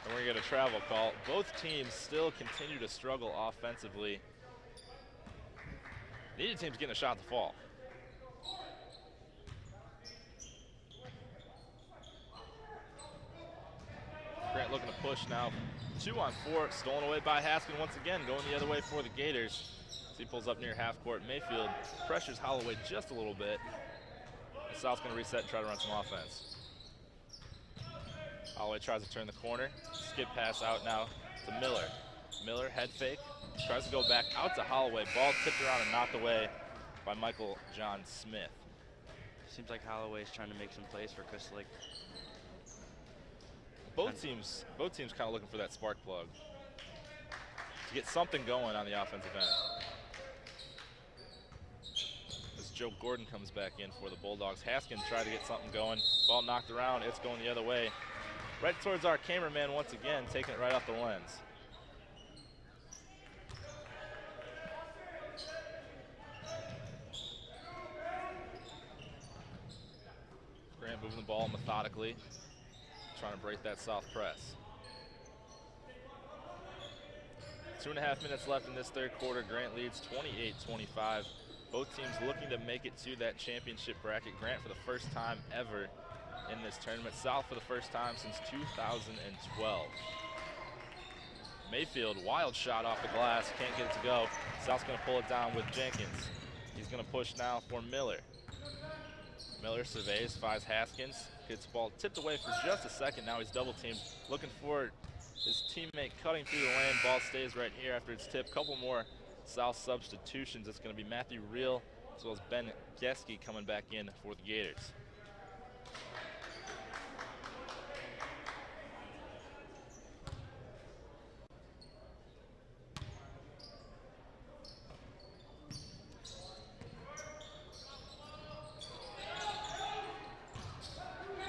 and we're gonna get a travel call. Both teams still continue to struggle offensively. Neither team's getting a shot to fall. Grant looking to push now. 2 on 4, stolen away by Haskin once again, going the other way for the Gators. As he pulls up near half court, Mayfield pressures Holloway just a little bit. And South's gonna reset and try to run some offense. Holloway tries to turn the corner. Skip pass out now to Miller. Miller, head fake, tries to go back out to Holloway. Ball tipped around and knocked away by Michael John Smith. Seems like Holloway's trying to make some plays for Crystal Lake. Both teams kind of looking for that spark plug to get something going on the offensive end. As Joe Gordon comes back in for the Bulldogs, Haskin tried to get something going. Ball knocked around, it's going the other way. Right towards our cameraman once again, taking it right off the lens. Grant moving the ball methodically, trying to break that South press. 2.5 minutes left in this third quarter. Grant leads 28-25. Both teams looking to make it to that championship bracket. Grant for the first time ever in this tournament. South for the first time since 2012. Mayfield, wild shot off the glass, can't get it to go. South's gonna pull it down with Jenkins. He's gonna push now for Miller. Miller surveys, finds Haskins, gets the ball tipped away for just a second. Now he's double teamed, looking for his teammate cutting through the lane. Ball stays right here after it's tipped. Couple more South substitutions. It's going to be Matthew Reel as well as Ben Geske coming back in for the Gators.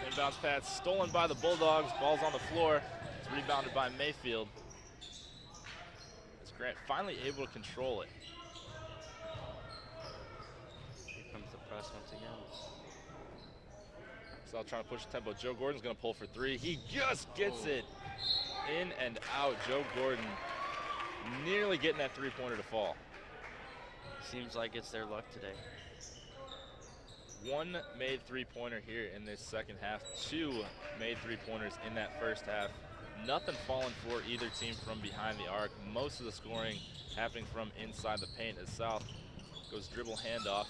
Inbounds pass stolen by the Bulldogs. Ball's on the floor. It's rebounded by Mayfield. As Grant finally able to control it. Here comes the press once again. South trying to push the tempo. Joe Gordon's going to pull for 3. He just gets it in and out. Joe Gordon nearly getting that three-pointer to fall. Seems like it's their luck today. 1 made three-pointer here in this second half. 2 made three-pointers in that first half. Nothing falling for either team from behind the arc. Most of the scoring happening from inside the paint as South goes dribble handoff.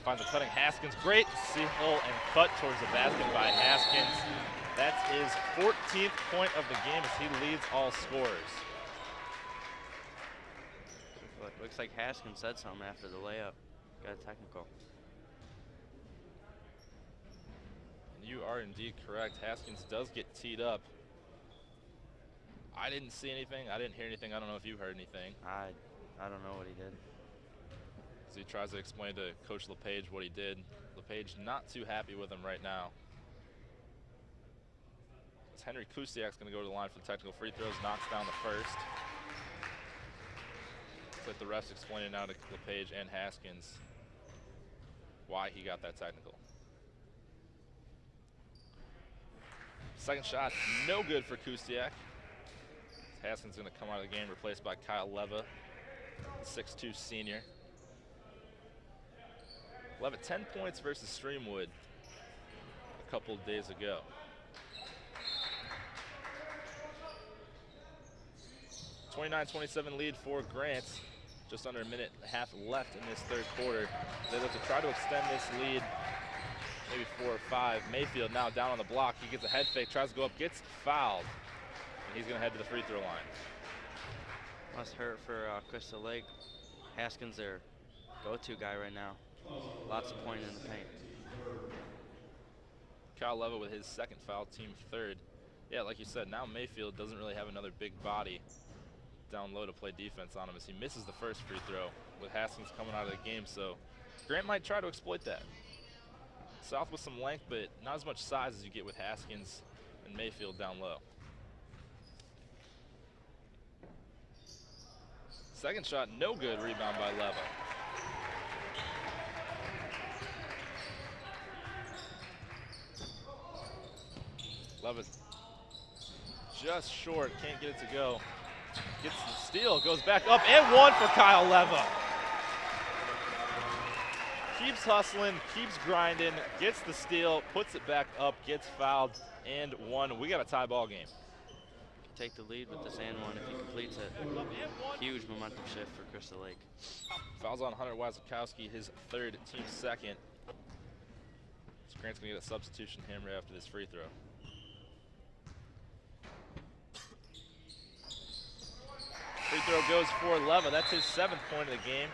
Finds a cutting Haskins. Great seal and cut towards the basket by Haskins. That's his 14th point of the game as he leads all scorers. Looks like Haskins said something after the layup. Got a technical. You are indeed correct. Haskins does get teed up. I didn't see anything. I didn't hear anything. I don't know if you heard anything. I don't know what he did. So he tries to explain to Coach LePage what he did. LePage not too happy with him right now. As Henry Kusiak's going to go to the line for the technical free throws, knocks down the first. It's like the refs explaining now to LePage and Haskins why he got that technical. Second shot, no good for Kusiak. Haskins going to come out of the game, replaced by Kyle Leva, 6'2" senior. Leva 10 points versus Streamwood a couple of days ago. A 29-27 lead for Grant. Just under a minute and a half left in this third quarter. They look to try to extend this lead. Maybe 4 or 5. Mayfield now down on the block. He gets a head fake, tries to go up, gets fouled. And he's going to head to the free throw line. Must hurt for Crystal Lake. Haskins, their go-to guy right now. Lots of pointing in the paint. Kyle Leva with his second foul, team third. Yeah, like you said, now Mayfield doesn't really have another big body down low to play defense on him as he misses the first free throw with Haskins coming out of the game. So Grant might try to exploit that. South with some length, but not as much size as you get with Haskins and Mayfield down low. Second shot, no good. Rebound by Leva. Leva's just short, can't get it to go. Gets the steal, goes back up, and one for Kyle Leva. Keeps hustling, keeps grinding, gets the steal, puts it back up, gets fouled, and one. We got a tie ball game. Take the lead with this and one if he completes it. Huge momentum shift for Crystal Lake. Fouls on Hunter Wazakowski, his third, team second. So Grant's gonna get a substitution hammer after this free throw. Free throw goes for Leva. That's his 7th point of the game.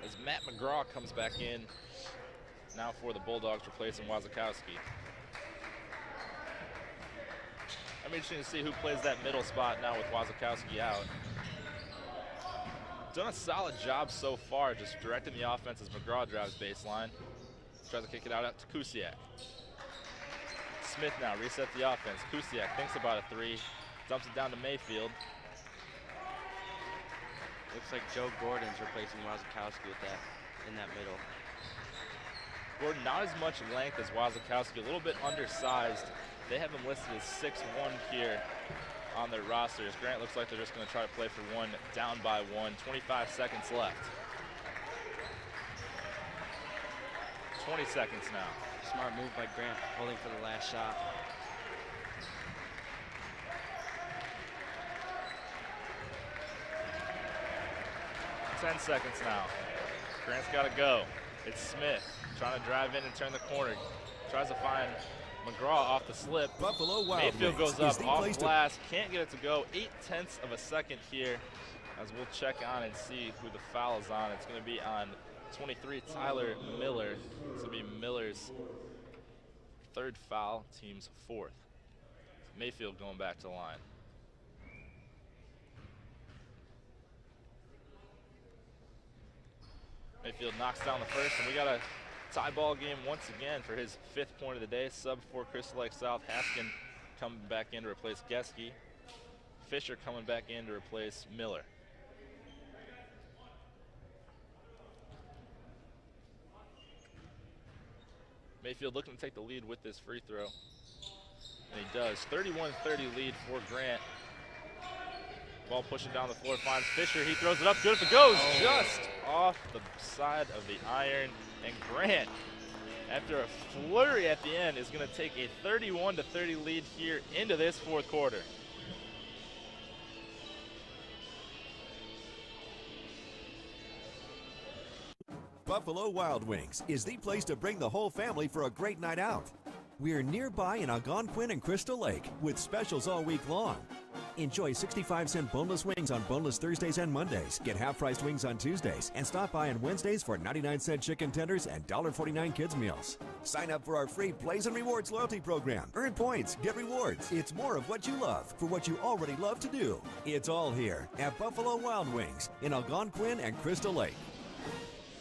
As Matt McGraw comes back in now for the Bulldogs, replacing Wazakowski. I'm interested to see who plays that middle spot now with Wazakowski out. Done a solid job so far, just directing the offense as McGraw drives baseline. Tries to kick it out to Kusiak. Smith now resets the offense. Kusiak thinks about a three, dumps it down to Mayfield. Looks like Joe Gordon's replacing Wazakowski with that in that middle. Gordon not as much length as Wazakowski, a little bit undersized. They have him listed as 6'1" here on their roster. As Grant looks like they're just going to try to play for one, down by one. 25 seconds left. 20 seconds now. Smart move by Grant, holding for the last shot. Ten seconds now. Grant's got to go. It's Smith trying to drive in and turn the corner. Tries to find McGraw off the slip. Buffalo Wild Mayfield Wings goes is up the off place to- glass. Can't get it to go. 0.8 of a second here as we'll check on and see who the foul is on. It's going to be on 23, Tyler Miller. It's going to be Miller's 3rd foul, team's 4th. Mayfield going back to the line. Mayfield knocks down the first, and we got a tie ball game once again for his 5th point of the day. Sub for Crystal Lake South. Haskin coming back in to replace Geske. Fisher coming back in to replace Miller. Mayfield looking to take the lead with this free throw, and he does. 31-30 lead for Grant. Ball pushing down the floor, finds Fisher. He throws it up, good if it goes. Just off the side of the iron. And Grant, after a flurry at the end, is going to take a 31-30 lead here into this 4th quarter. Buffalo Wild Wings is the place to bring the whole family for a great night out. We're nearby in Algonquin and Crystal Lake with specials all week long. Enjoy 65-cent boneless wings on boneless Thursdays and Mondays. Get half-priced wings on Tuesdays. And stop by on Wednesdays for 99-cent chicken tenders and $1.49 kids meals. Sign up for our free Plays and Rewards loyalty program. Earn points, get rewards. It's more of what you love for what you already love to do. It's all here at Buffalo Wild Wings in Algonquin and Crystal Lake.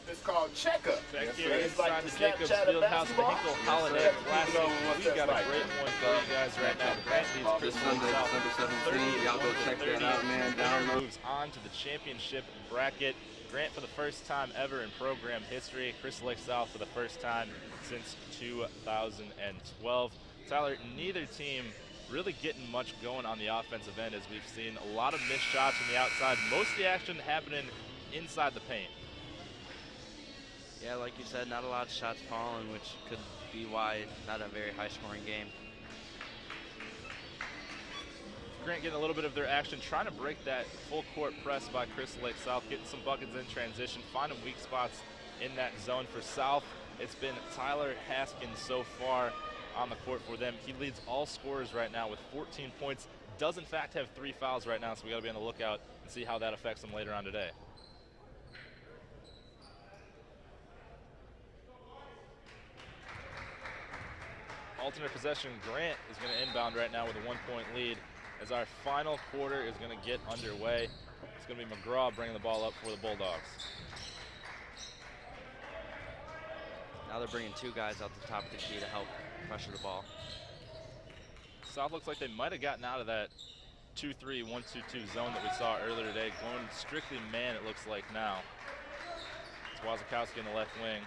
It's called Checkup. Back here It's like inside the the Jacobs Snapchat of Fieldhouse, the basketball. Hinkle Holiday Classic. We've got a great one for you guys right now. Grant leads This Crystal Lake Sunday, South December 17th. Y'all go check that out, man. Download. Moves on to the championship bracket. Grant for the first time ever in program history. Crystal Lake South for the first time since 2012. Tyler, neither team really getting much going on the offensive end, as we've seen a lot of missed shots from the outside. Most of the action happening inside the paint. Yeah, like you said, not a lot of shots falling, which could be why not a very high-scoring game. Grant getting a little bit of their action, trying to break that full-court press by Crystal Lake South, getting some buckets in transition, finding weak spots in that zone for South. It's been Tyler Haskins so far on the court for them. He leads all scorers right now with 14 points. Does, in fact, have 3 fouls right now, so we got to be on the lookout and see how that affects him later on today. Alternate possession, Grant is going to inbound right now with a 1-point lead as our final quarter is going to get underway. It's going to be McGraw bringing the ball up for the Bulldogs. Now they're bringing 2 guys out the top of the key to help pressure the ball. South looks like they might have gotten out of that 2-3, 1-2-2 zone that we saw earlier today. Going strictly man, it looks like now. It's Wazakowski in the left wing.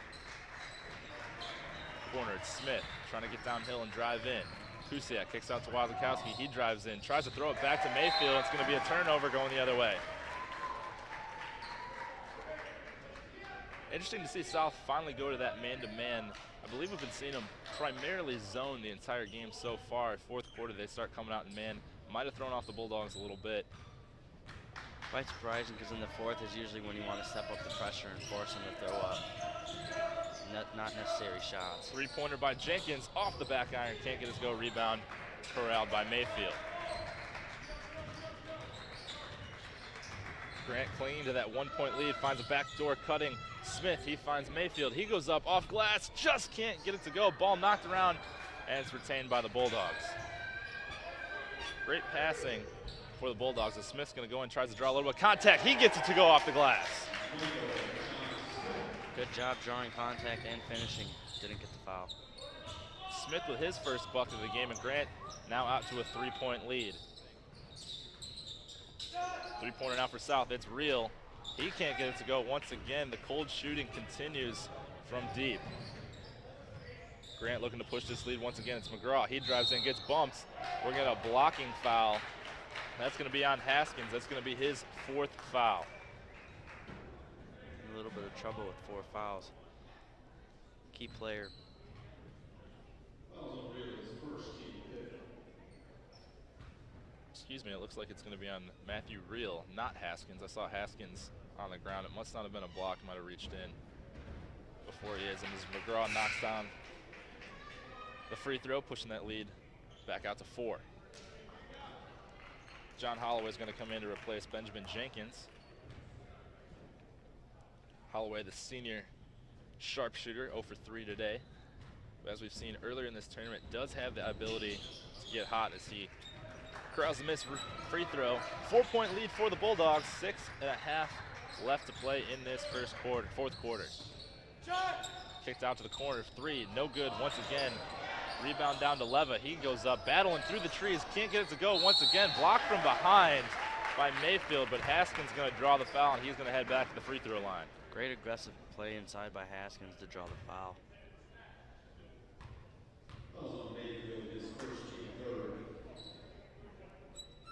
Corner, it's Smith trying to get downhill and drive in. Kusiak kicks out to Wazakowski. He drives in, tries to throw it back to Mayfield. It's going to be a turnover going the other way. Interesting to see South finally go to that man-to-man. I believe we've been seeing them primarily zone the entire game so far. Fourth quarter, they start coming out in man. Might have thrown off the Bulldogs a little bit. Quite surprising, because in the fourth is usually when you want to step up the pressure and force them to throw up. Not necessary shots. Three-pointer by Jenkins off the back iron. Can't get his go. Rebound corralled by Mayfield. Grant clinging to that 1-point lead, finds a backdoor cutting Smith. He finds Mayfield. He goes up off glass, just can't get it to go. Ball knocked around, and it's retained by the Bulldogs. Great passing for the Bulldogs as Smith's going to go and tries to draw a little bit of contact. He gets it to go off the glass. Good job drawing contact and finishing. Didn't get the foul. Smith with his first bucket of the game, and Grant now out to a 3-point lead. Three-pointer now for South. It's real. He can't get it to go. Once again, the cold shooting continues from deep. Grant looking to push this lead once again. It's McGraw. He drives in, gets bumped. We're getting a blocking foul. That's going to be on Haskins. That's going to be his fourth foul. A little bit of trouble with 4 fouls. Key player. Excuse me, it looks like it's going to be on Matthew Reel, not Haskins. I saw Haskins on the ground. It must not have been a block. Might have reached in before he is. And as McGraw knocks down the free throw, pushing that lead back out to 4. John Holloway is going to come in to replace Benjamin Jenkins. Holloway, the senior sharpshooter, 0 for 3 today. But as we've seen earlier in this tournament, does have the ability to get hot as he corrals the missed free throw. 4-point lead for the Bulldogs. 6.5 left to play in this fourth quarter. Kicked out to the corner, 3, no good once again. Rebound down to Leva. He goes up, battling through the trees, can't get it to go once again. Blocked from behind by Mayfield, but Haskins going to draw the foul, and he's going to head back to the free throw line. Great aggressive play inside by Haskins to draw the foul.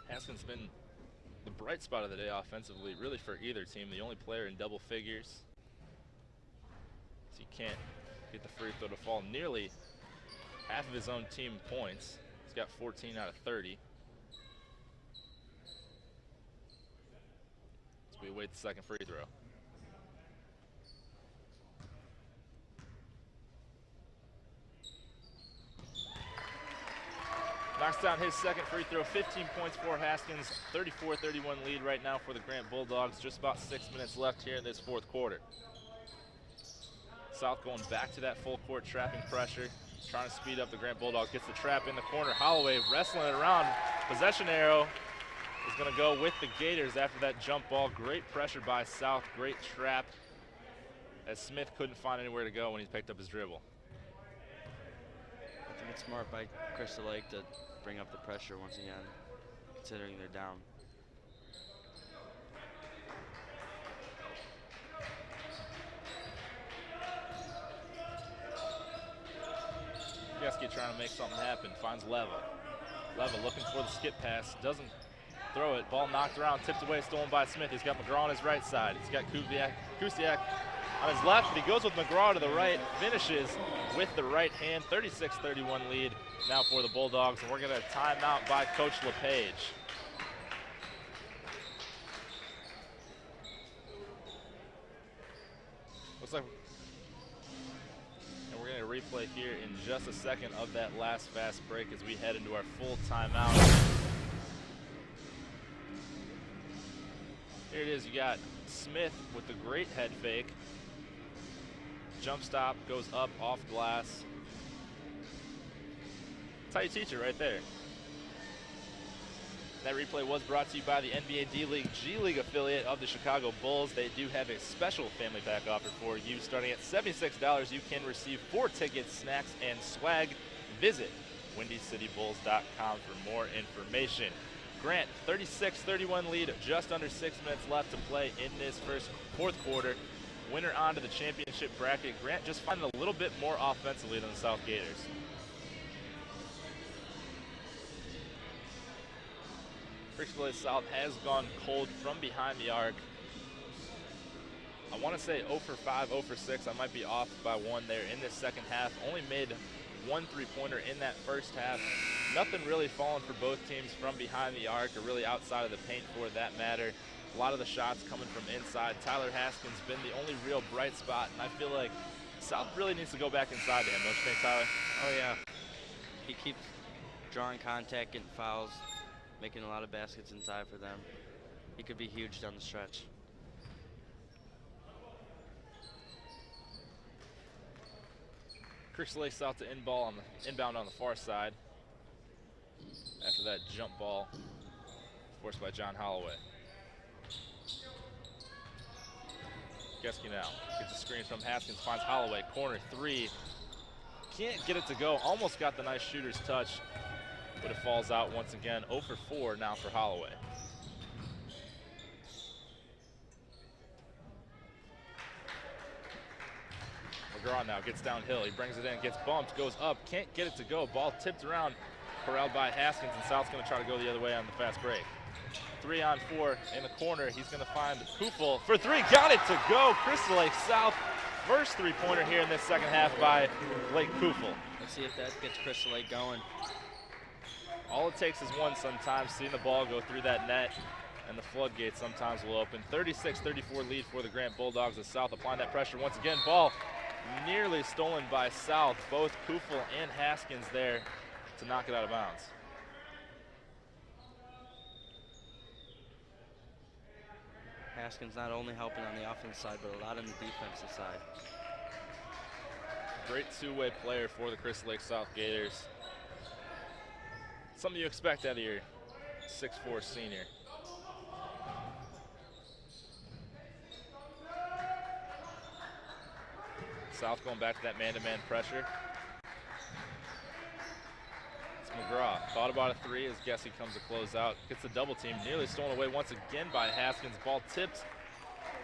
Haskins been the bright spot of the day offensively, really for either team. The only player in double figures. So he can't get the free throw to fall. Nearly half of his own team points. He's got 14 out of 30. So we await the second free throw. Knocks down his second free throw. 15 points for Haskins. 34-31 lead right now for the Grant Bulldogs. Just about 6 minutes left here in this fourth quarter. South going back to that full court trapping pressure. Trying to speed up the Grant Bulldogs. Gets the trap in the corner. Holloway wrestling it around. Possession arrow is going to go with the Gators after that jump ball. Great pressure by South. Great trap as Smith couldn't find anywhere to go when he picked up his dribble. I think it's smart by Crystal Lake to bring up the pressure once again, considering they're down. Jeski trying to make something happen, finds Leva. Leva looking for the skip pass, doesn't throw it. Ball knocked around, tipped away, stolen by Smith. He's got McGraw on his right side. He's got Kusiak on his left, but he goes with McGraw to the right, finishes with the right hand. 36-31 lead now for the Bulldogs, and we're going to timeout by Coach LePage. Looks like, and we're going to replay here in just a second of that last fast break as we head into our full timeout. Here it is, you got Smith with the great head fake. Jump stop, goes up off glass. That's how you teach it right there. That replay was brought to you by the NBA D-League G League affiliate of the Chicago Bulls. They do have a special family pack offer for you. Starting at $76, you can receive 4 tickets, snacks, and swag. Visit WindyCityBulls.com for more information. Grant, 36-31 lead, just under 6 minutes left to play in this fourth quarter. Winner on to the championship bracket. Grant just finding a little bit more offensively than the South Gators. Crystal South has gone cold from behind the arc. I want to say 0 for 5, 0 for 6. I might be off by 1 there in this second half. Only made 1 3-pointer in that first half. Nothing really falling for both teams from behind the arc or really outside of the paint for that matter. A lot of the shots coming from inside. Tyler Haskins been the only real bright spot, and I feel like South really needs to go back inside to him, don't you think, Tyler? Oh, yeah. He keeps drawing contact, getting fouls, making a lot of baskets inside for them. He could be huge down the stretch. Crystal Lake South to inbound on the far side. After that jump ball forced by John Holloway. Geske now gets a screen from Haskins, finds Holloway, corner 3. Can't get it to go, almost got the nice shooter's touch, but it falls out once again. 0 for 4 now for Holloway. McGraw now gets downhill, he brings it in, gets bumped, goes up, can't get it to go. Ball tipped around, corralled by Haskins, and South's gonna try to go the other way on the fast break. 3 on 4 in the corner, he's gonna find Kufel for 3, got it to go. Crystal Lake South, first 3-pointer here in this second half by Blake Kufel. Let's see if that gets Crystal Lake going. All it takes is one sometimes, seeing the ball go through that net, and the floodgates sometimes will open. 36-34 lead for the Grant Bulldogs as South applying that pressure once again. Ball nearly stolen by South, both Kufel and Haskins there to knock it out of bounds. Haskins not only helping on the offense side, but a lot on the defensive side. Great two-way player for the Crystal Lake South Gators. Something you expect out of your 6'4" senior. South going back to that man-to-man pressure. It's McGraw. Thought about a 3 as Geske comes to close out. Gets the double team, nearly stolen away once again by Haskins. Ball tipped.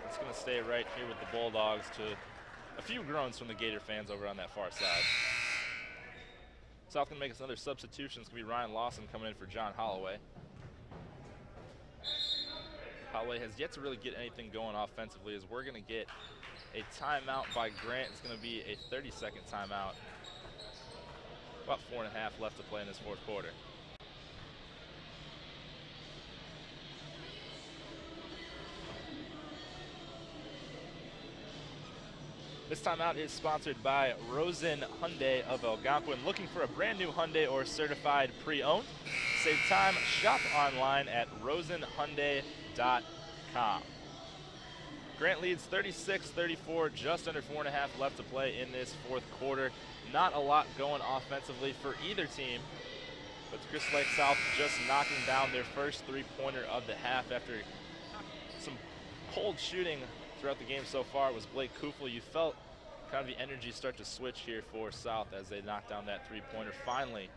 It's going to stay right here with the Bulldogs to a few groans from the Gator fans over on that far side. South going to make us another substitution. It's going to be Ryan Lawson coming in for John Holloway. Holloway has yet to really get anything going offensively, as we're going to get a timeout by Grant. It's going to be a 30-second timeout. About 4.5 left to play in this fourth quarter. This timeout is sponsored by Rosen Hyundai of Algonquin. Looking for a brand new Hyundai or certified pre-owned? Save time, shop online at rosenhyundai.com. Grant leads 36-34, just under 4.5 left to play in this fourth quarter. Not a lot going offensively for either team, but Crystal Lake South just knocking down their first 3-pointer of the half after some cold shooting throughout the game so far. It was Blake Kufel. You felt kind of the energy start to switch here for South as they knocked down that 3-pointer finally.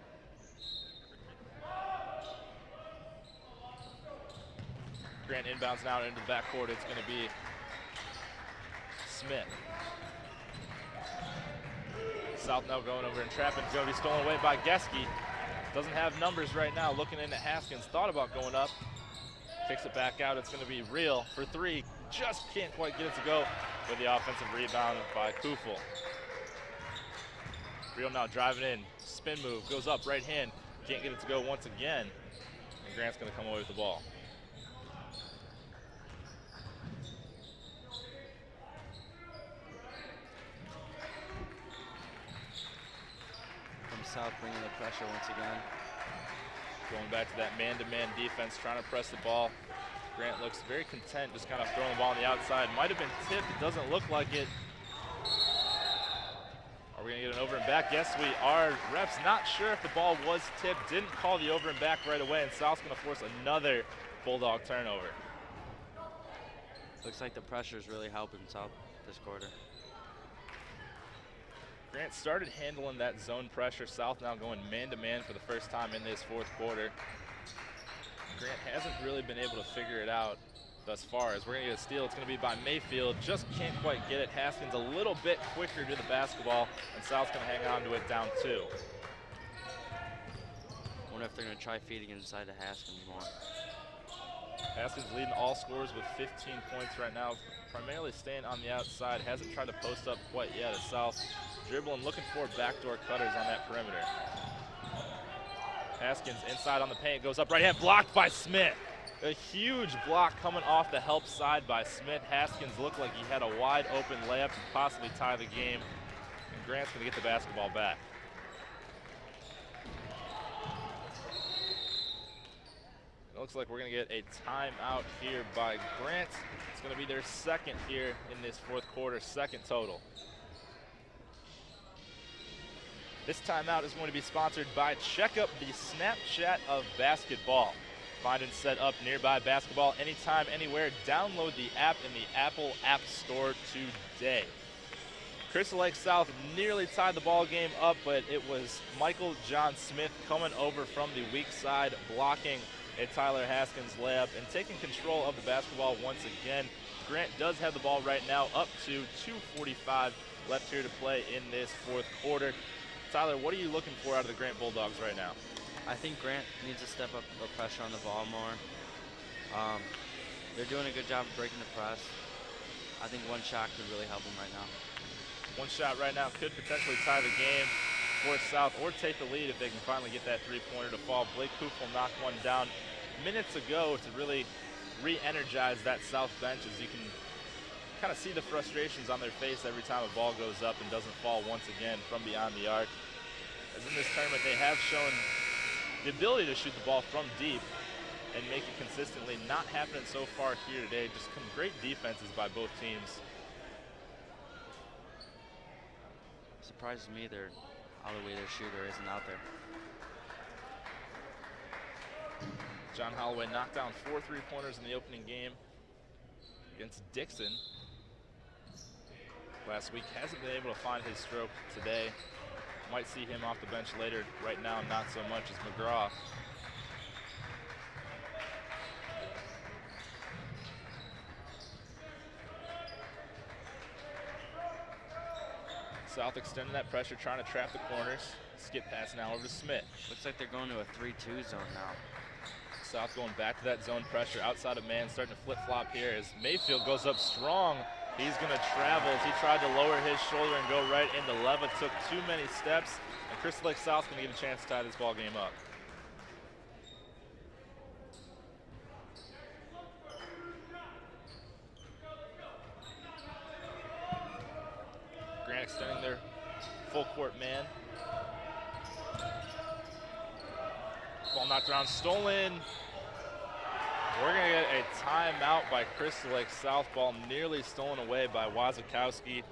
Grant inbounds now into the backcourt. It's going to be Smith. South now going over and trapping. Jody stolen away by Geske. Doesn't have numbers right now. Looking into Haskins. Thought about going up. Kicks it back out. It's going to be Real for 3. Just can't quite get it to go with the offensive rebound by Kufel. Real now driving in. Spin move. Goes up. Right hand. Can't get it to go once again. And Grant's going to come away with the ball. South bringing the pressure once again. Going back to that man-to-man defense, trying to press the ball. Grant looks very content, just kind of throwing the ball on the outside. Might have been tipped, it doesn't look like it. Are we gonna get an over and back? Yes, we are. Refs not sure if the ball was tipped, didn't call the over and back right away, and South's gonna force another Bulldog turnover. Looks like the pressure is really helping South this quarter. Grant started handling that zone pressure. South now going man-to-man for the first time in this fourth quarter. Grant hasn't really been able to figure it out thus far. As we're going to get a steal, it's going to be by Mayfield. Just can't quite get it. Haskins a little bit quicker to the basketball, and South's going to hang on to it down 2. Wonder if they're going to try feeding inside to Haskins more. Haskins leading all scorers with 15 points right now, primarily staying on the outside. Hasn't tried to post up quite yet as South dribbling, looking for backdoor cutters on that perimeter. Haskins inside on the paint, goes up right hand, blocked by Smith. A huge block coming off the help side by Smith. Haskins looked like he had a wide open layup to possibly tie the game, and Grant's going to get the basketball back. It looks like we're going to get a timeout here by Grant. It's going to be their second here in this fourth quarter, second total. This timeout is going to be sponsored by Check Up, the Snapchat of basketball. Find and set up nearby basketball anytime, anywhere. Download the app in the Apple App Store today. Crystal Lake South nearly tied the ball game up, but it was Michael John Smith coming over from the weak side, blocking a Tyler Haskins layup and taking control of the basketball once again. Grant does have the ball right now, up to 2:45 left here to play in this fourth quarter. Tyler, what are you looking for out of the Grant Bulldogs right now? I think Grant needs to step up the pressure on the ball more. They're doing a good job of breaking the press. I think one shot could really help them right now. One shot right now could potentially tie the game for South or take the lead if they can finally get that three-pointer to fall. Blake Kufel knocked one down minutes ago to really re-energize that South bench, as you can kind of see the frustrations on their face every time a ball goes up and doesn't fall once again from beyond the arc. As in this tournament, they have shown the ability to shoot the ball from deep and make it consistently. Not happening so far here today. Just some great defenses by both teams. Surprises me they're out of the way their shooter isn't out there. John Holloway knocked down 4 3-pointers in the opening game against Dixon last week. Hasn't been able to find his stroke today. Might see him off the bench later. Right now, not so much as McGraw. South extending that pressure, trying to trap the corners. Skip pass now over to Smith. Looks like they're going to a 3-2 zone now. South going back to that zone pressure outside of man, starting to flip-flop here as Mayfield goes up strong. He's going to travel as he tried to lower his shoulder and go right into Leva. Took too many steps, and Crystal Lake South's going to get a chance to tie this ball game up. Grant extending their full court man. Ball knocked around, stolen. We're going to get a timeout by Crystal Lake South. Ball nearly stolen away by Wazakowski.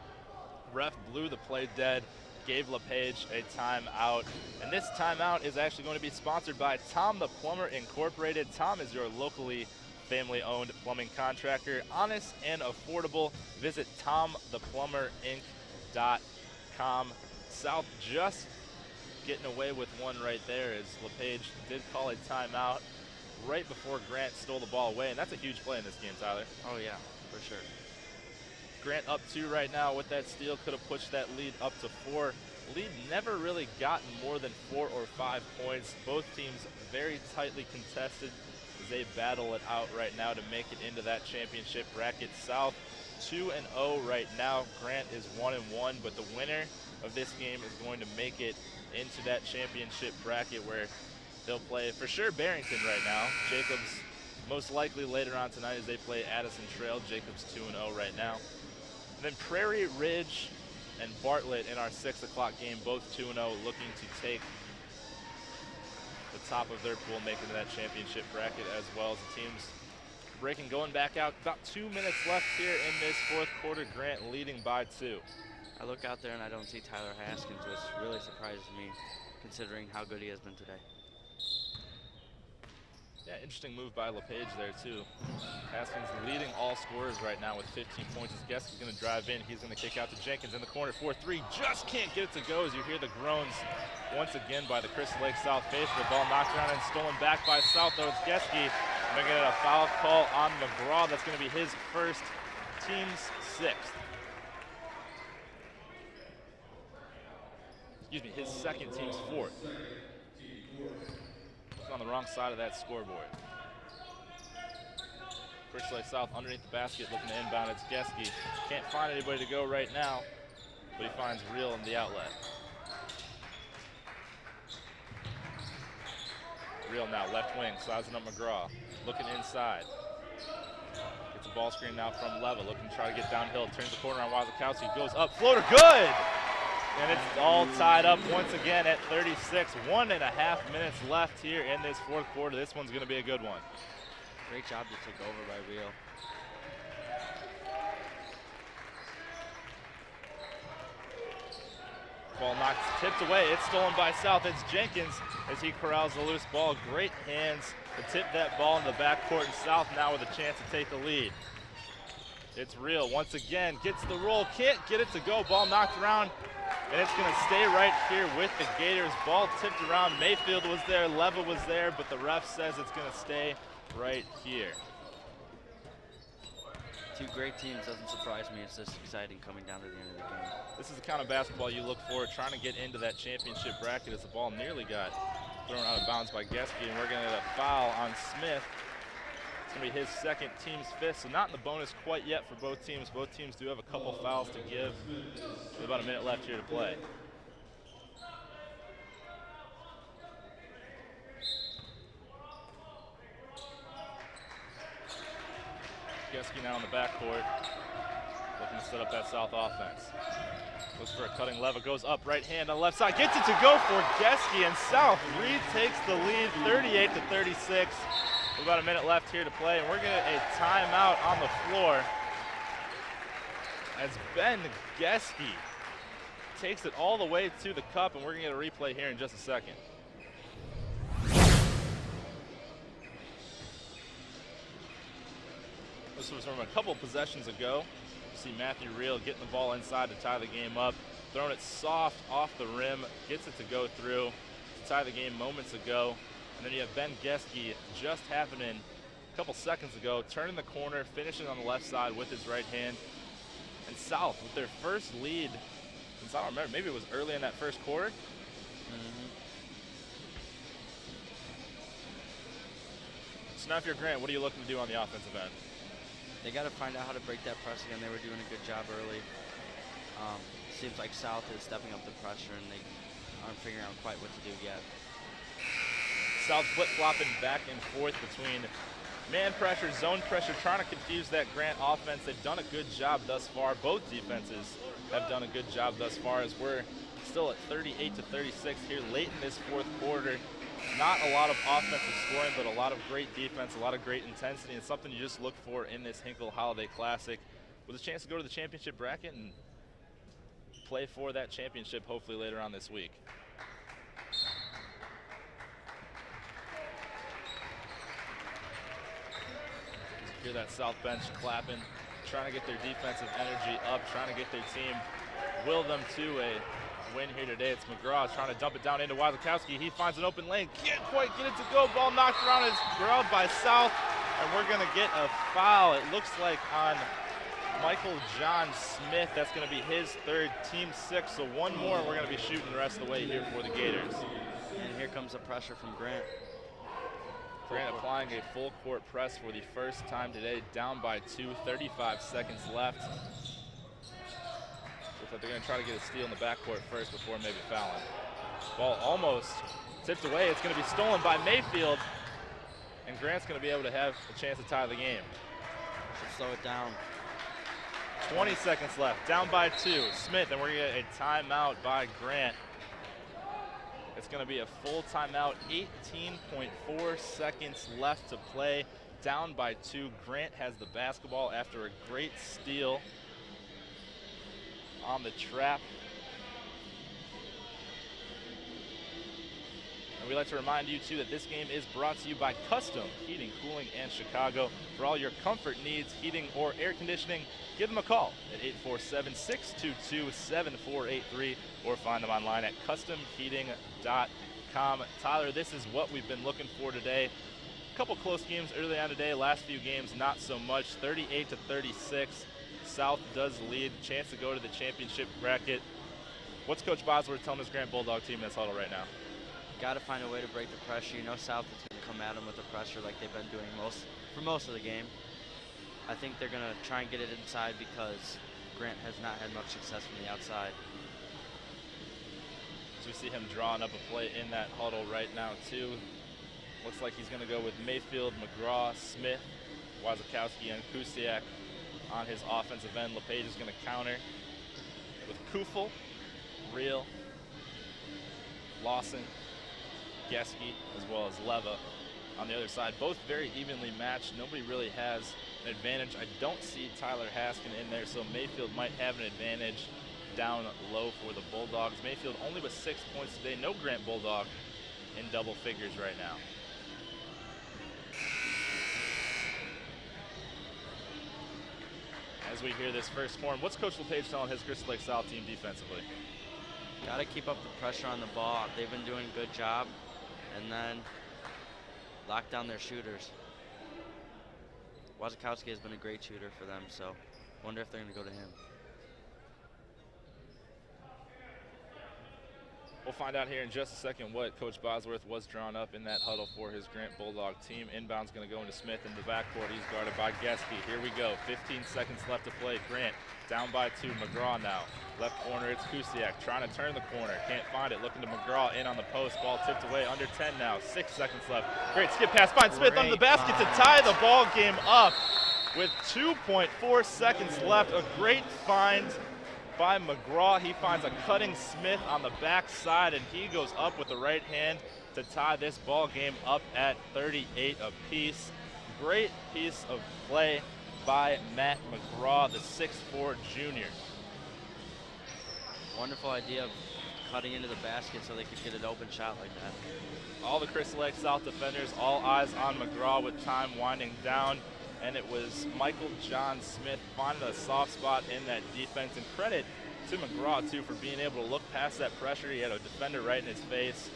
Ref blew the play dead, gave LePage a timeout. And this timeout is actually going to be sponsored by Tom the Plumber Incorporated. Tom is your locally family-owned plumbing contractor. Honest and affordable. Visit TomThePlumberInc.com. South just getting away with one right there as LePage did call a timeout right before Grant stole the ball away, and that's a huge play in this game, Tyler. Oh yeah, for sure. Grant up 2 right now with that steal, could have pushed that lead up to 4. Lead never really gotten more than 4 or 5 points. Both teams very tightly contested as they battle it out right now to make it into that championship bracket. South 2-0 right now. Grant is 1-1, but the winner of this game is going to make it into that championship bracket where they'll play for sure Barrington right now. Jacobs most likely later on tonight as they play Addison Trail. Jacobs 2-0 right now. And then Prairie Ridge and Bartlett in our 6 o'clock game, both 2-0, looking to take the top of their pool, making that championship bracket as well as the teams breaking, going back out. About 2 minutes left here in this fourth quarter. Grant leading by 2. I look out there and I don't see Tyler Haskins, which really surprises me considering how good he has been today. Yeah, interesting move by LePage there too. Haskins leading all scorers right now with 15 points. As Guess is going to drive in. He's going to kick out to Jenkins in the corner. 4-3, just can't get it to go as you hear the groans once again by the Crystal Lake South faithful. The ball knocked around and stolen back by South, though it's Geske making it a foul call on McGraw. That's going to be his first, team's sixth. Excuse me, his second, team's fourth. On the wrong side of that scoreboard. Crystal Lake South underneath the basket looking to inbound. It's Geske. Can't find anybody to go right now, but he finds Real in the outlet. Real now, left wing, sizing up McGraw. Looking inside. Gets a ball screen now from Leva, looking to try to get downhill. Turns the corner on Wazakowski, goes up, floater, good! And it's all tied up once again at 36. 1.5 minutes left here in this fourth quarter. This one's going to be a good one. Great job to take over by Real. Ball knocked, tipped away. It's stolen by South. It's Jenkins as he corrals the loose ball. Great hands to tip that ball in the backcourt. And South now with a chance to take the lead. It's Real once again. Gets the roll. Can't get it to go. Ball knocked around. And it's going to stay right here with the Gators. Ball tipped around. Mayfield was there. Leva was there. But the ref says it's going to stay right here. Two great teams. Doesn't surprise me. It's just exciting coming down to the end of the game. This is the kind of basketball you look for, trying to get into that championship bracket as the ball nearly got thrown out of bounds by Geske. And we're going to get a foul on Smith. It's going to be his second, team's fifth, so not in the bonus quite yet for both teams. Both teams do have a couple fouls to give. With about a minute left here to play. Geske now in the backcourt, looking to set up that South offense. Looks for a cutting Leva, goes up right hand on the left side, gets it to go for Geske, and South retakes the lead 38-36. With about a minute left here to play, and we're going to get a timeout on the floor as Ben Geske takes it all the way to the cup, and we're going to get a replay here in just a second. This was from a couple possessions ago. You see Matthew Real getting the ball inside to tie the game up, throwing it soft off the rim, gets it to go through to tie the game moments ago. And then you have Ben Geske just happening a couple seconds ago, turning the corner, finishing on the left side with his right hand. And South with their first lead since I don't remember, maybe it was early in that first quarter. So now if you're Grant, what are you looking to do on the offensive end? They got to find out how to break that press again. They were doing a good job early. Seems like South is stepping up the pressure, and they aren't figuring out quite what to do yet. South flip-flopping back and forth between man pressure, zone pressure, trying to confuse that Grant offense. They've done a good job thus far. Both defenses have done a good job thus far as we're still at 38-36 here late in this fourth quarter. Not a lot of offensive scoring, but a lot of great defense, a lot of great intensity, and something you just look for in this Hinkle Holiday Classic with a chance to go to the championship bracket and play for that championship hopefully later on this week. Hear that South bench clapping, trying to get their defensive energy up, trying to get their team, will them to a win here today. It's McGraw trying to dump it down into Wazakowski. He finds an open lane, can't quite get it to go. Ball knocked around, is grabbed by South, and we're gonna get a foul. It looks like on Michael John Smith. That's gonna be his third, team sixth. So one more, and we're gonna be shooting the rest of the way here for the Gators. And here comes the pressure from Grant. Grant applying a full court press for the first time today, down by 2, 35 seconds left. Looks like they're going to try to get a steal in the backcourt first before maybe fouling. Ball almost tipped away. It's going to be stolen by Mayfield, and Grant's going to be able to have a chance to tie the game. Should slow it down. 20 seconds left, down by 2. Smith, and we're going to get a timeout by Grant. It's going to be a full timeout, 18.4 seconds left to play, down by 2. Grant has the basketball after a great steal on the trap. And we'd like to remind you, too, that this game is brought to you by Custom Heating, Cooling, and Chicago. For all your comfort needs, heating or air conditioning, give them a call at 847-622-7483 or find them online at customheating.com. Tyler, this is what we've been looking for today. A couple close games early on today. Last few games, not so much. 38-36. South does lead. Chance to go to the championship bracket. What's Coach Bosworth telling his Grant Bulldog team in this huddle right now? Got to find a way to break the pressure. You know South is going to come at them with the pressure like they've been doing for most of the game. I think they're going to try and get it inside because Grant has not had much success from the outside. So we see him drawing up a play in that huddle right now, too. Looks like he's going to go with Mayfield, McGraw, Smith, Wazakowski, and Kusiak on his offensive end. LePage is going to counter with Kufel, Real, Lawson, Geske, as well as Leva on the other side. Both very evenly matched. Nobody really has an advantage. I don't see Tyler Haskin in there, so Mayfield might have an advantage down low for the Bulldogs. Mayfield only with 6 points today. No Grant Bulldog in double figures right now. As we hear this first horn, what's Coach LePage telling his Crystal Lake South team defensively? Got to keep up the pressure on the ball. They've been doing a good job. And then lock down their shooters. Wazakowski has been a great shooter for them, so wonder if they're going to go to him. We'll find out here in just a second what Coach Bosworth was drawn up in that huddle for his Grant Bulldog team. Inbound's going to go into Smith in the backcourt. He's guarded by Geske. Here we go. 15 seconds left to play. Grant down by 2. McGraw now. Left corner, it's Kusiak trying to turn the corner. Can't find it. Looking to McGraw in on the post. Ball tipped away. Under 10 now. 6 seconds left. Great skip pass. Finds Smith under the basket to tie the ball game up with 2.4 seconds left. A great find by McGraw. He finds a cutting Smith on the backside, and he goes up with the right hand to tie this ball game up at 38 apiece. Great piece of play by Matt McGraw, the 6'4" junior. Wonderful idea of cutting into the basket so they could get an open shot like that. All the Crystal Lake South defenders, all eyes on McGraw with time winding down. And it was Michael John Smith finding a soft spot in that defense. And credit to McGraw, too, for being able to look past that pressure. He had a defender right in his face,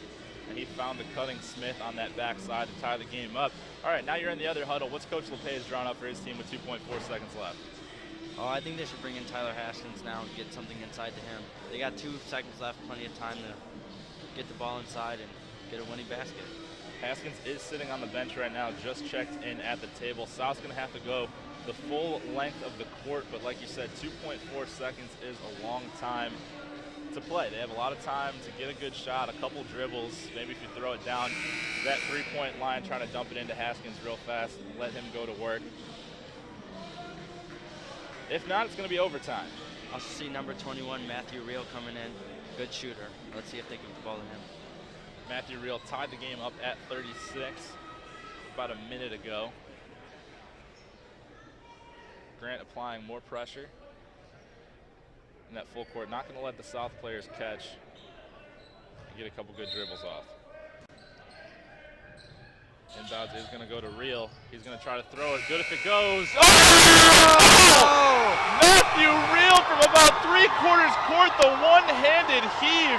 and he found the cutting Smith on that backside to tie the game up. All right, now you're in the other huddle. What's Coach LePage drawn up for his team with 2.4 seconds left? Oh, I think they should bring in Tyler Haskins now and get something inside to him. They got 2 seconds left, plenty of time to get the ball inside and get a winning basket. Haskins is sitting on the bench right now, just checked in at the table. South's going to have to go the full length of the court, but like you said, 2.4 seconds is a long time to play. They have a lot of time to get a good shot, a couple dribbles. Maybe if you throw it down that three-point line, trying to dump it into Haskins real fast, let him go to work. If not, it's going to be overtime. Also see number 21, Matthew Real, coming in. Good shooter. Let's see if they can get the ball to him. Matthew Real tied the game up at 36 about a minute ago. Grant applying more pressure in that full court. Not going to let the South players catch and get a couple good dribbles off. Inbounds is going to go to Real. He's going to try to throw it. Good if it goes. Oh! Matthew Real from about 3/4 court, the one-handed heave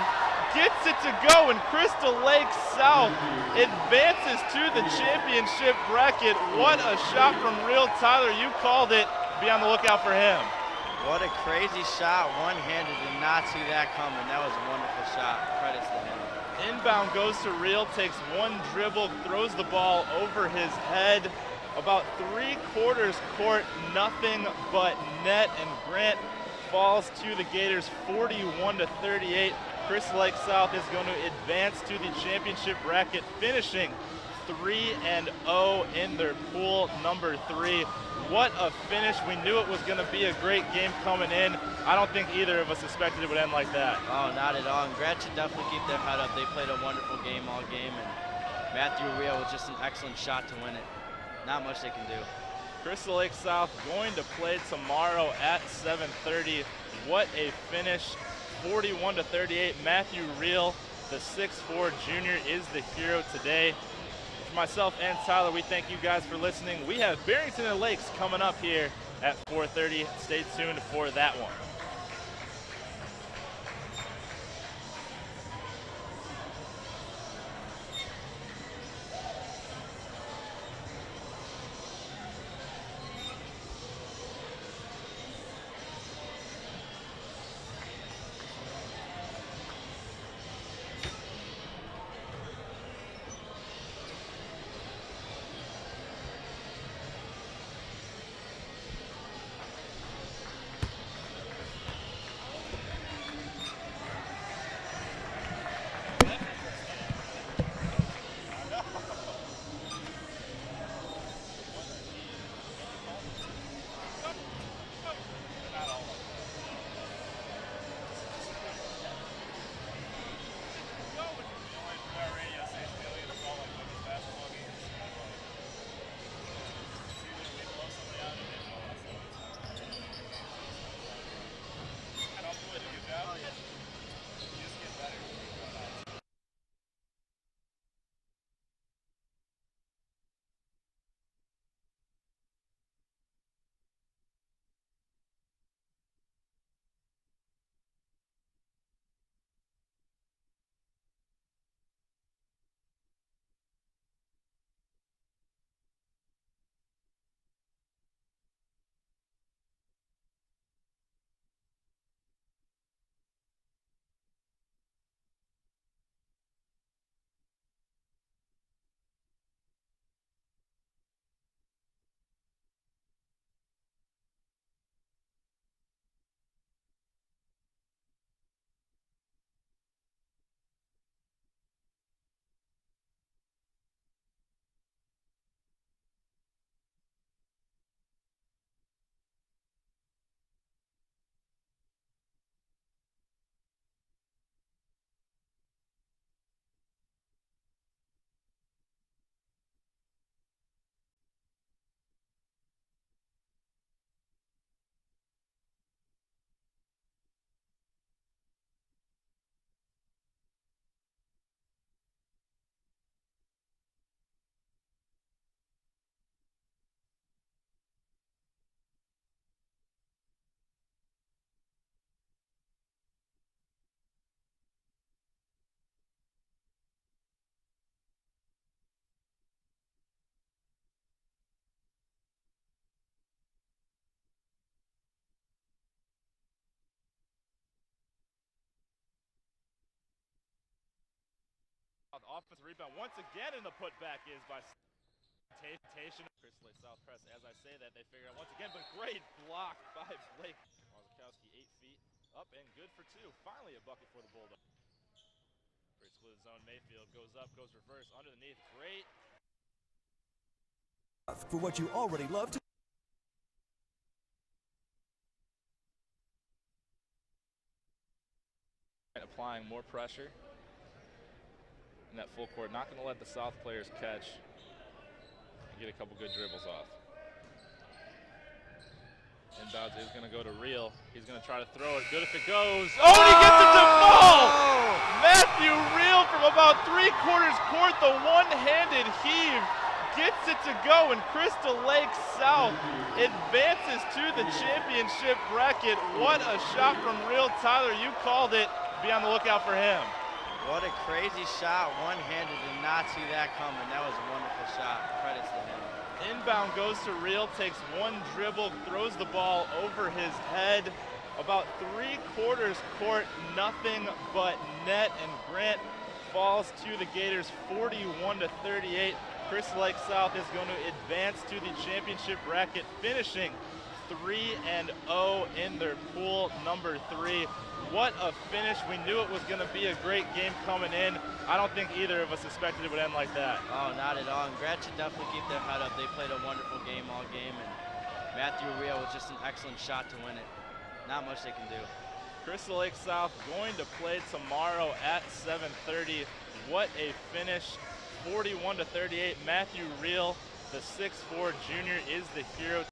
gets it to go, and Crystal Lake South advances to the championship bracket. What a shot from Real. Tyler, you called it. Be on the lookout for him. What a crazy shot, one-handed. Did not see that coming. That was a wonderful shot. Credits to him. Inbound goes to Real, takes one dribble, throws the ball over his head. About 3/4 court, nothing but net, and Grant falls to the Gators 41-38. Crystal Lake South is going to advance to the championship bracket, finishing 3-0 in their pool number 3. What a finish. We knew it was going to be a great game coming in. I don't think either of us expected it would end like that. Oh, not at all. And Grant should definitely keep their head up. They played a wonderful game all game, and Matthew Real was just an excellent shot to win it. Not much they can do. Crystal Lake South going to play tomorrow at 7:30. What a finish. 41-38. Matthew Real the 6'4" junior, is the hero today. For myself and Tyler, we thank you guys for listening. We have Barrington and Lakes coming up here at 4:30. Stay tuned for that one. Offensive rebound once again, and the putback is by Tation. Crystal Lake South press. As I say that, they figure out once again, but great block by Blake. Wazakowski 8 feet up and good for 2. Finally a bucket for the Bulldogs. Great split zone. Mayfield goes up, goes reverse underneath. Great. For what you already love to. Applying more pressure in that full court. Not going to let the South players catch and get a couple good dribbles off. Inbounds is going to go to Real. He's going to try to throw it. Good if it goes. Oh, and he gets it to fall! Matthew Real from about 3/4 court, the one-handed heave gets it to go, and Crystal Lake South advances to the championship bracket. What a shot from Real. Tyler, you called it. Be on the lookout for him. What a crazy shot, one-handed, did not see that coming. That was a wonderful shot. Credits to him. Inbound goes to Real, takes one dribble, throws the ball over his head. About 3/4 court, nothing but net, and Grant falls to the Gators 41-38. Crystal Lake South is going to advance to the championship bracket, finishing 3-0 in their pool number 3. What a finish. We knew it was going to be a great game coming in. I don't think either of us expected it would end like that. Oh, not at all. And Grant should definitely keep their head up. They played a wonderful game all game, and Matthew Real was just an excellent shot to win it. Not much they can do. Crystal Lake South going to play tomorrow at 7:30. What a finish. 41-38. Matthew Real, the 6'4" junior, is the hero.